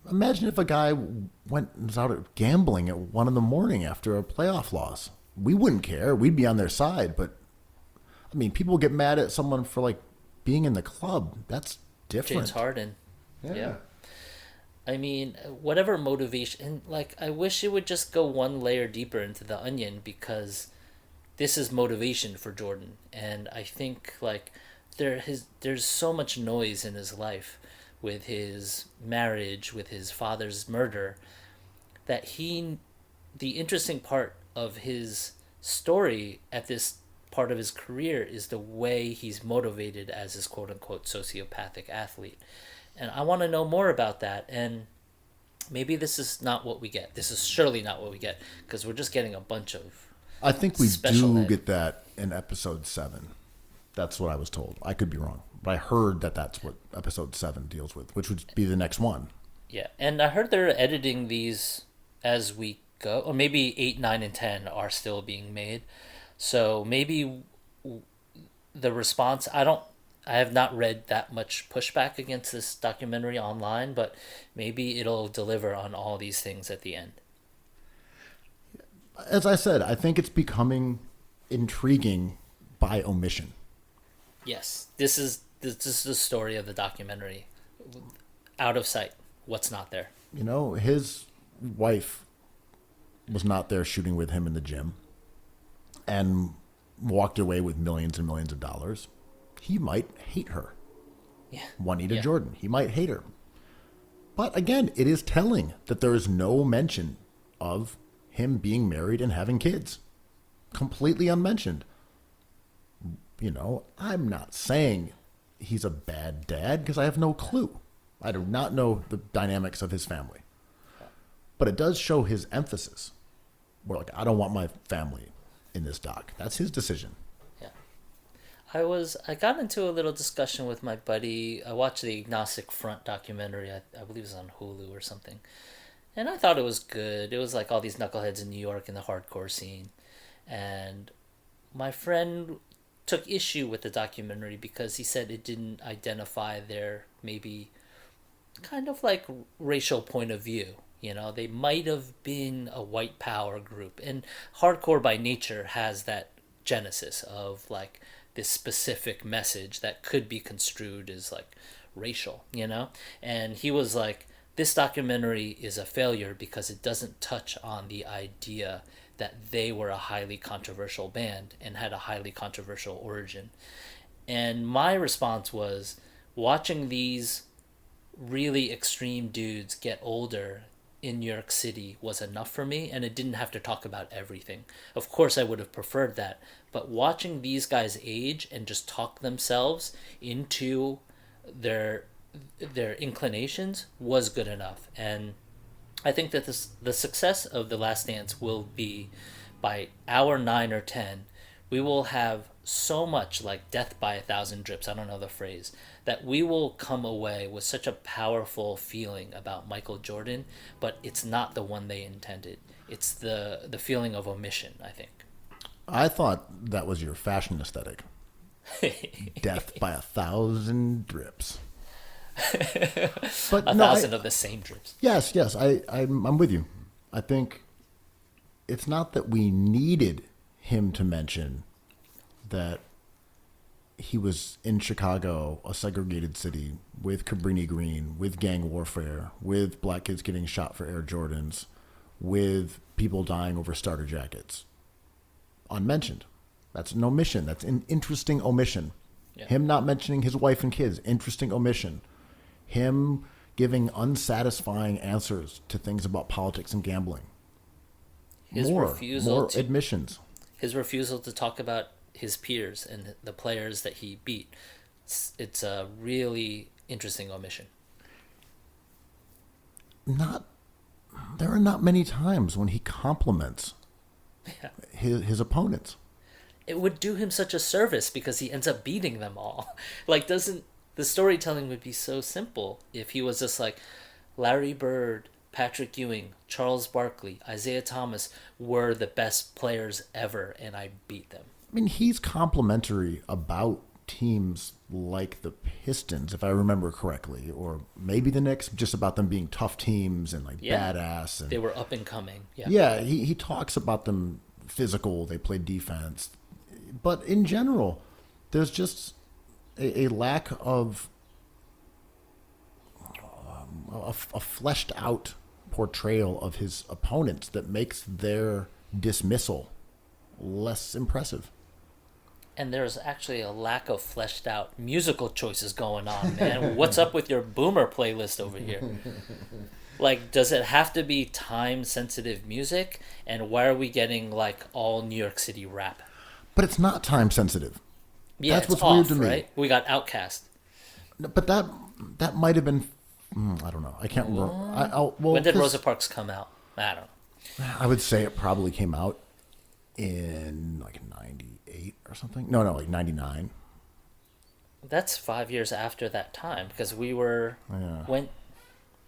imagine if a guy was out gambling at 1 a.m. after a playoff loss. We wouldn't care. We'd be on their side. But, I mean, people get mad at someone for, like, being in the club. That's different. James Harden. Yeah. I mean, whatever motivation, and like, I wish it would just go one layer deeper into the onion, because this is motivation for Jordan. And I think, like, there's so much noise in his life with his marriage, with his father's murder, that the interesting part of his story at this part of his career is the way he's motivated as his quote-unquote sociopathic athlete. And I want to know more about that. And maybe this is not what we get. This is surely not what we get, because we're just getting a bunch of I think we special do ed. get that in episode 7. That's what I was told. I could be wrong, but I heard that that's what episode 7 deals with, which would be the next one. Yeah, and I heard they're editing these as we go, or maybe 8, 9, and 10 are still being made. So maybe the response, I have not read that much pushback against this documentary online, but maybe it'll deliver on all these things at the end. As I said, I think it's becoming intriguing by omission. Yes, this is the story of the documentary. Out of sight, what's not there. You know, his wife was not there shooting with him in the gym and walked away with millions and millions of dollars. He might hate her. Yeah. Juanita Jordan. He might hate her. But again, it is telling that there is no mention of him being married and having kids. Completely unmentioned. You know, I'm not saying he's a bad dad, because I have no clue. I do not know the dynamics of his family. But it does show his emphasis. Where, like, I don't want my family in this doc. That's his decision. Yeah. I got into a little discussion with my buddy. I watched the Agnostic Front documentary. I believe it was on Hulu or something. And I thought it was good. It was like all these knuckleheads in New York in the hardcore scene. And my friend took issue with the documentary because he said it didn't identify their maybe kind of like racial point of view. You know, they might have been a white power group. And hardcore by nature has that genesis of like this specific message that could be construed as like racial, you know? And he was like, this documentary is a failure because it doesn't touch on the idea that they were a highly controversial band and had a highly controversial origin. And my response was, watching these really extreme dudes get older in New York City was enough for me, and it didn't have to talk about everything. Of course I would have preferred that, but watching these guys age and just talk themselves into their inclinations was good enough. And I think that the success of The Last Dance will be by hour 9 or 10, we will have so much like death by 1,000 drips, I don't know the phrase, that we will come away with such a powerful feeling about Michael Jordan, but it's not the one they intended. It's the feeling of omission, I think. I thought that was your fashion aesthetic. Death by 1,000 drips. But 1,000 of the same drips. Yes, I'm with you. I think it's not that we needed him to mention that he was in Chicago, a segregated city, with Cabrini Green, with gang warfare, with black kids getting shot for Air Jordans, with people dying over starter jackets. Unmentioned. That's an omission. That's an interesting omission. Yeah. Him not mentioning his wife and kids, interesting omission. Him giving unsatisfying answers to things about politics and gambling. More admissions. His refusal to talk about his peers and the players that he beat. It's a really interesting omission. There are not many times when he compliments his opponents. It would do him such a service because he ends up beating them all. Like, the storytelling would be so simple if he was just like, Larry Bird Patrick Ewing, Charles Barkley, Isaiah Thomas were the best players ever, and I beat them. I mean, he's complimentary about teams like the Pistons, if I remember correctly, or maybe the Knicks, just about them being tough teams and like badass. And they were up and coming. Yeah, yeah, he talks about them physical, they play defense. But in general, there's just a lack of a fleshed out portrayal of his opponents that makes their dismissal less impressive. And there's actually a lack of fleshed out musical choices going on, man. What's up with your boomer playlist over here? Like, does it have to be time sensitive music? And why are we getting like all New York City rap? But it's not time sensitive. Yeah, that's it's what's off, weird to me. right? We got Outkast. But that might have been, I don't know. I can't remember. When did Rosa Parks come out? I don't know. I would say it probably came out in like 98 or something. No, like 99. That's 5 years after that time, because we were when.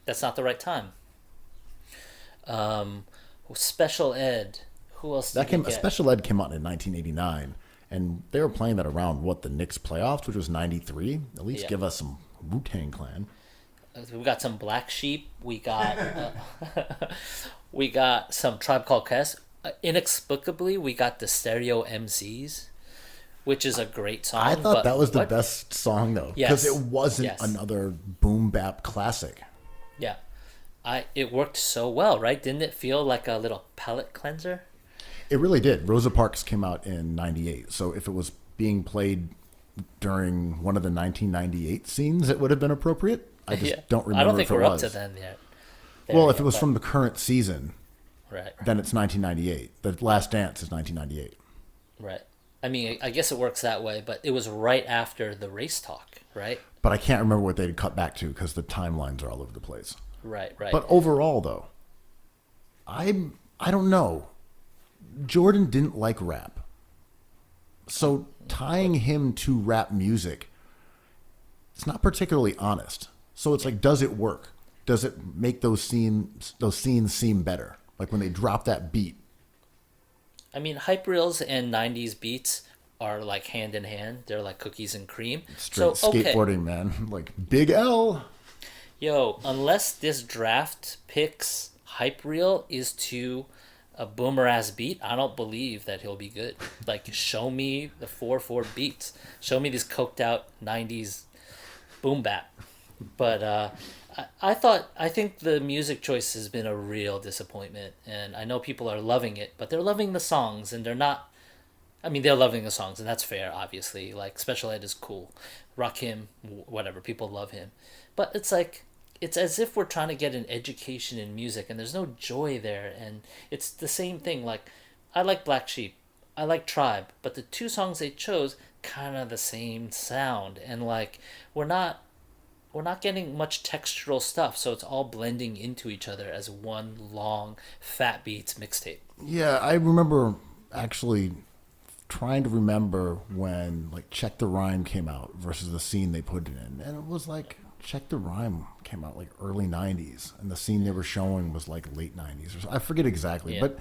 That's not the right time. Special Ed. Who else? Special Ed came out in 1989, and they were playing that around the Knicks playoffs, which was 93. At least give us some Wu-Tang Clan. We got some Black Sheep. We got we got some Tribe Called Quest. Inexplicably, we got the Stereo MCs, which is a great song. I thought that was the best song though, because it wasn't another boom-bap classic. Yeah, it worked so well, right? Didn't it feel like a little palate cleanser? It really did. Rosa Parks came out in 98, so if it was being played during one of the 1998 scenes, it would have been appropriate. I just don't remember. I don't think if we're it up was. to then yet. Well, if it was from the current season, right, then it's 1998. The Last Dance is 1998. Right. I mean, I guess it works that way, but it was right after the race talk, right? But I can't remember what they'd cut back to because the timelines are all over the place. Right. But overall, though, I don't know. Jordan didn't like rap. So tying him to rap music, it's not particularly honest. So it's like, does it work? Does it make those scenes seem better? Like when they drop that beat. I mean, hype reels and 90s beats are like hand in hand. They're like cookies and cream. Straight skateboarding, man. Like Big L. Yo, unless this draft picks hype reel is to a boomer ass beat, I don't believe that he'll be good. Like, show me the 4/4 beats. Show me these coked out 90s boom bap. But I think the music choice has been a real disappointment, and I know people are loving it, but they're loving the songs, and they're not. I mean, they're loving the songs, and that's fair, obviously. Like, Special Ed is cool. Rakim, whatever, people love him. But it's like, it's as if we're trying to get an education in music, and there's no joy there, and it's the same thing. Like, I like Black Sheep, I like Tribe, but the two songs they chose, kind of the same sound, and like, we're not getting much textural stuff, so it's all blending into each other as one long Fat Beats mixtape. Yeah, I remember actually trying to remember when like Check the Rhyme came out versus the scene they put it in, and it was like Check the Rhyme came out like early 90s, and the scene they were showing was like late 90s or so. I forget exactly, but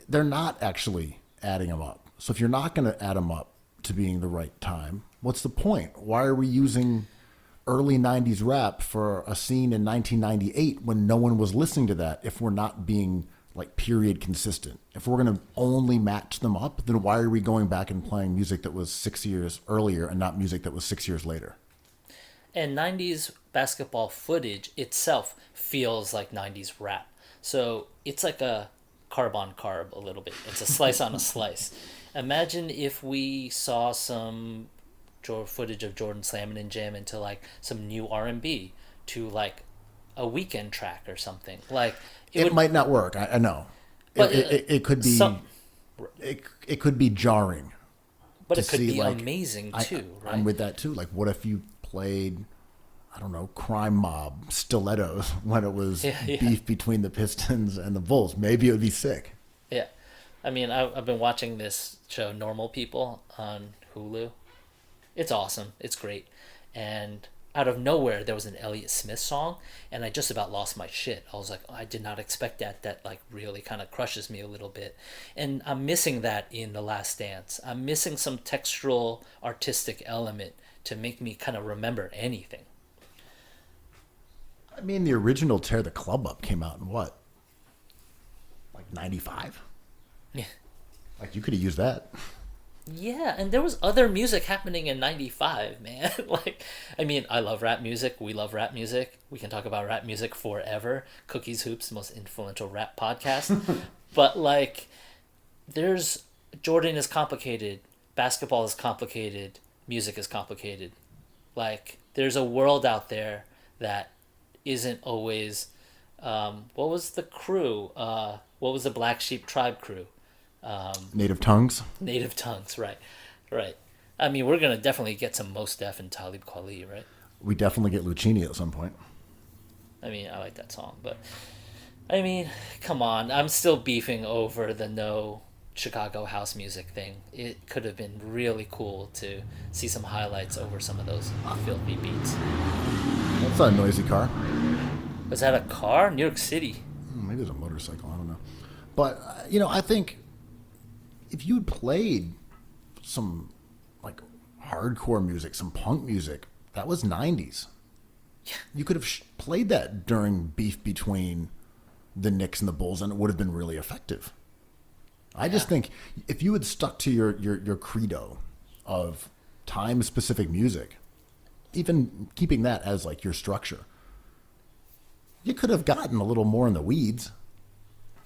they're not actually adding them up. So if you're not going to add them up to being the right time, what's the point? Why are we using early 90s rap for a scene in 1998 when no one was listening to that if we're not being like period consistent? If we're going to only match them up, then why are we going back and playing music that was 6 years earlier and not music that was 6 years later? And 90s basketball footage itself feels like 90s rap. So it's like a carb on carb a little bit. It's a slice on a slice. Imagine if we saw some footage of Jordan slamming and jamming to like some new R&B to like a Weekend track or something. Like it might not work. I know, but it could be it could be jarring. But it could be like, amazing too. Right? I'm with that too. Like, what if you played, I don't know, Crime Mob Stilettos when it was beef between the Pistons and the Bulls? Maybe it would be sick. Yeah, I mean, I've been watching this show Normal People on Hulu. It's awesome. It's great. And out of nowhere there was an Elliott Smith song, and I just about lost my shit. I was like, I did not expect that. That like really kind of crushes me a little bit, and I'm missing that in The Last Dance. I'm missing some textural artistic element to make me kind of remember anything. I mean, the original Tear the Club Up came out in what? Like 95? Yeah. Like, you could have used that. Yeah, and there was other music happening in 95, man. Like, I mean, I love rap music. We love rap music. We can talk about rap music forever. Cookies Hoops, most influential rap podcast. But, like, there's Jordan is complicated. Basketball is complicated. Music is complicated. Like, there's a world out there that isn't always... what was the crew? What was the Black Sheep Tribe crew? Native Tongues. Native Tongues, right. I mean, we're going to definitely get some Mos Def and Talib Kweli, right? We definitely get Lucchini at some point. I mean, I like that song, but... I mean, come on. I'm still beefing over the no Chicago house music thing. It could have been really cool to see some highlights over some of those filthy beats. That's not a noisy car. Was that a car? New York City. Maybe it's a motorcycle. I don't know. But, I think if you'd played some, like, hardcore music, some punk music, that was 90s. Yeah. You could have played that during beef between the Knicks and the Bulls, and it would have been really effective. I just think if you had stuck to your credo of time-specific music, even keeping that as, like, your structure, you could have gotten a little more in the weeds.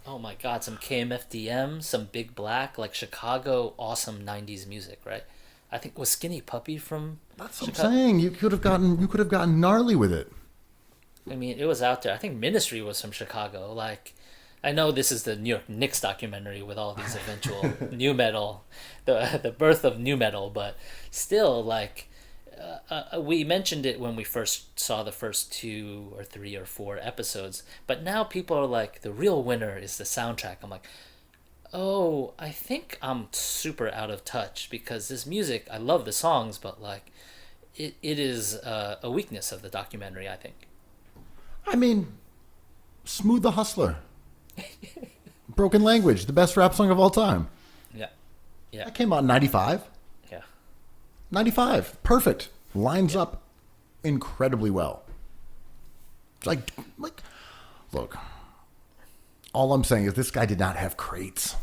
Oh my God, some KMFDM, some Big Black, like Chicago, awesome 90s music, right? I think was Skinny Puppy from That's what I'm saying. You could have gotten gnarly with it. I mean, it was out there. I think Ministry was from Chicago. Like, I know this is the New York Knicks documentary with all these eventual new metal, the birth of new metal, but still, like, we mentioned it when we first saw the first 2 or 3 or 4 episodes, but now people are like, the real winner is the soundtrack. I'm like, oh, I think I'm super out of touch, because this music, I love the songs, but like, it is a weakness of the documentary, I think. I mean, Smooth the Hustler. Broken Language, the best rap song of all time. Yeah. That came out in 95. 95. Perfect. Lines up incredibly well. It's like, look, all I'm saying is this guy did not have crates.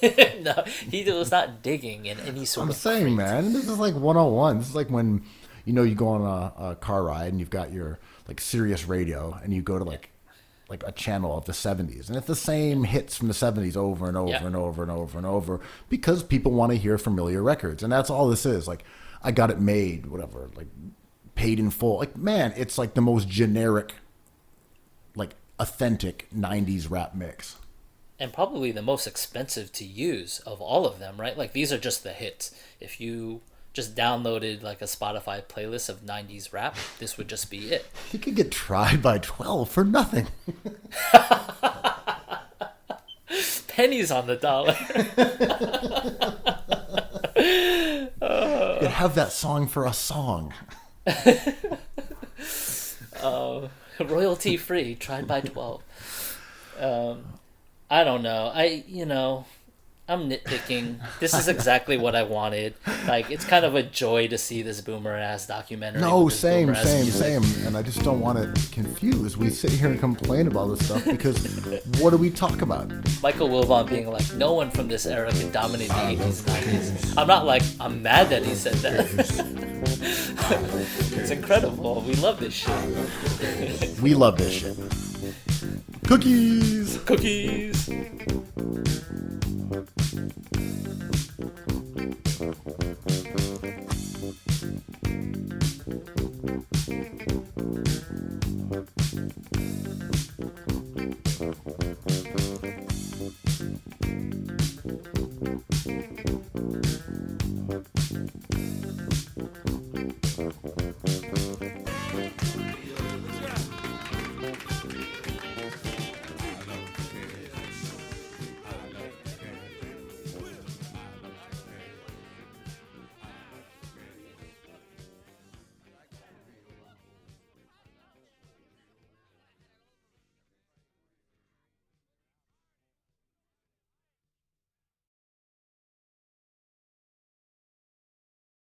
No, he was not digging in any sort of saying, crate. Man, this is like 101. This is like when, you go on a car ride and you've got your, like, Sirius radio and you go to, like a channel of the 70s. And it's the same hits from the 70s over and over and over and over and over, because people want to hear familiar records. And that's all this is. Like, I Got It Made, whatever, like, Paid in Full. Like, man, it's like the most generic, like, authentic 90s rap mix. And probably the most expensive to use of all of them, right? Like, these are just the hits. If you just downloaded like a Spotify playlist of 90s rap, this would just be it. You could get tried by 12 for nothing. Pennies on the dollar. You'd have that song for a song. Royalty free, tried by 12. I don't know. I'm nitpicking. This is exactly what I wanted. Like, it's kind of a joy to see this boomer-ass documentary. No, same. And I just don't want it confused. We sit here and complain about this stuff because what do we talk about? Michael Wilbon being like, no one from this era can dominate the 80s and 90s. I'm not like, I'm mad that he said that. It's incredible. We love this shit. We love this shit. Cookies! Cookies!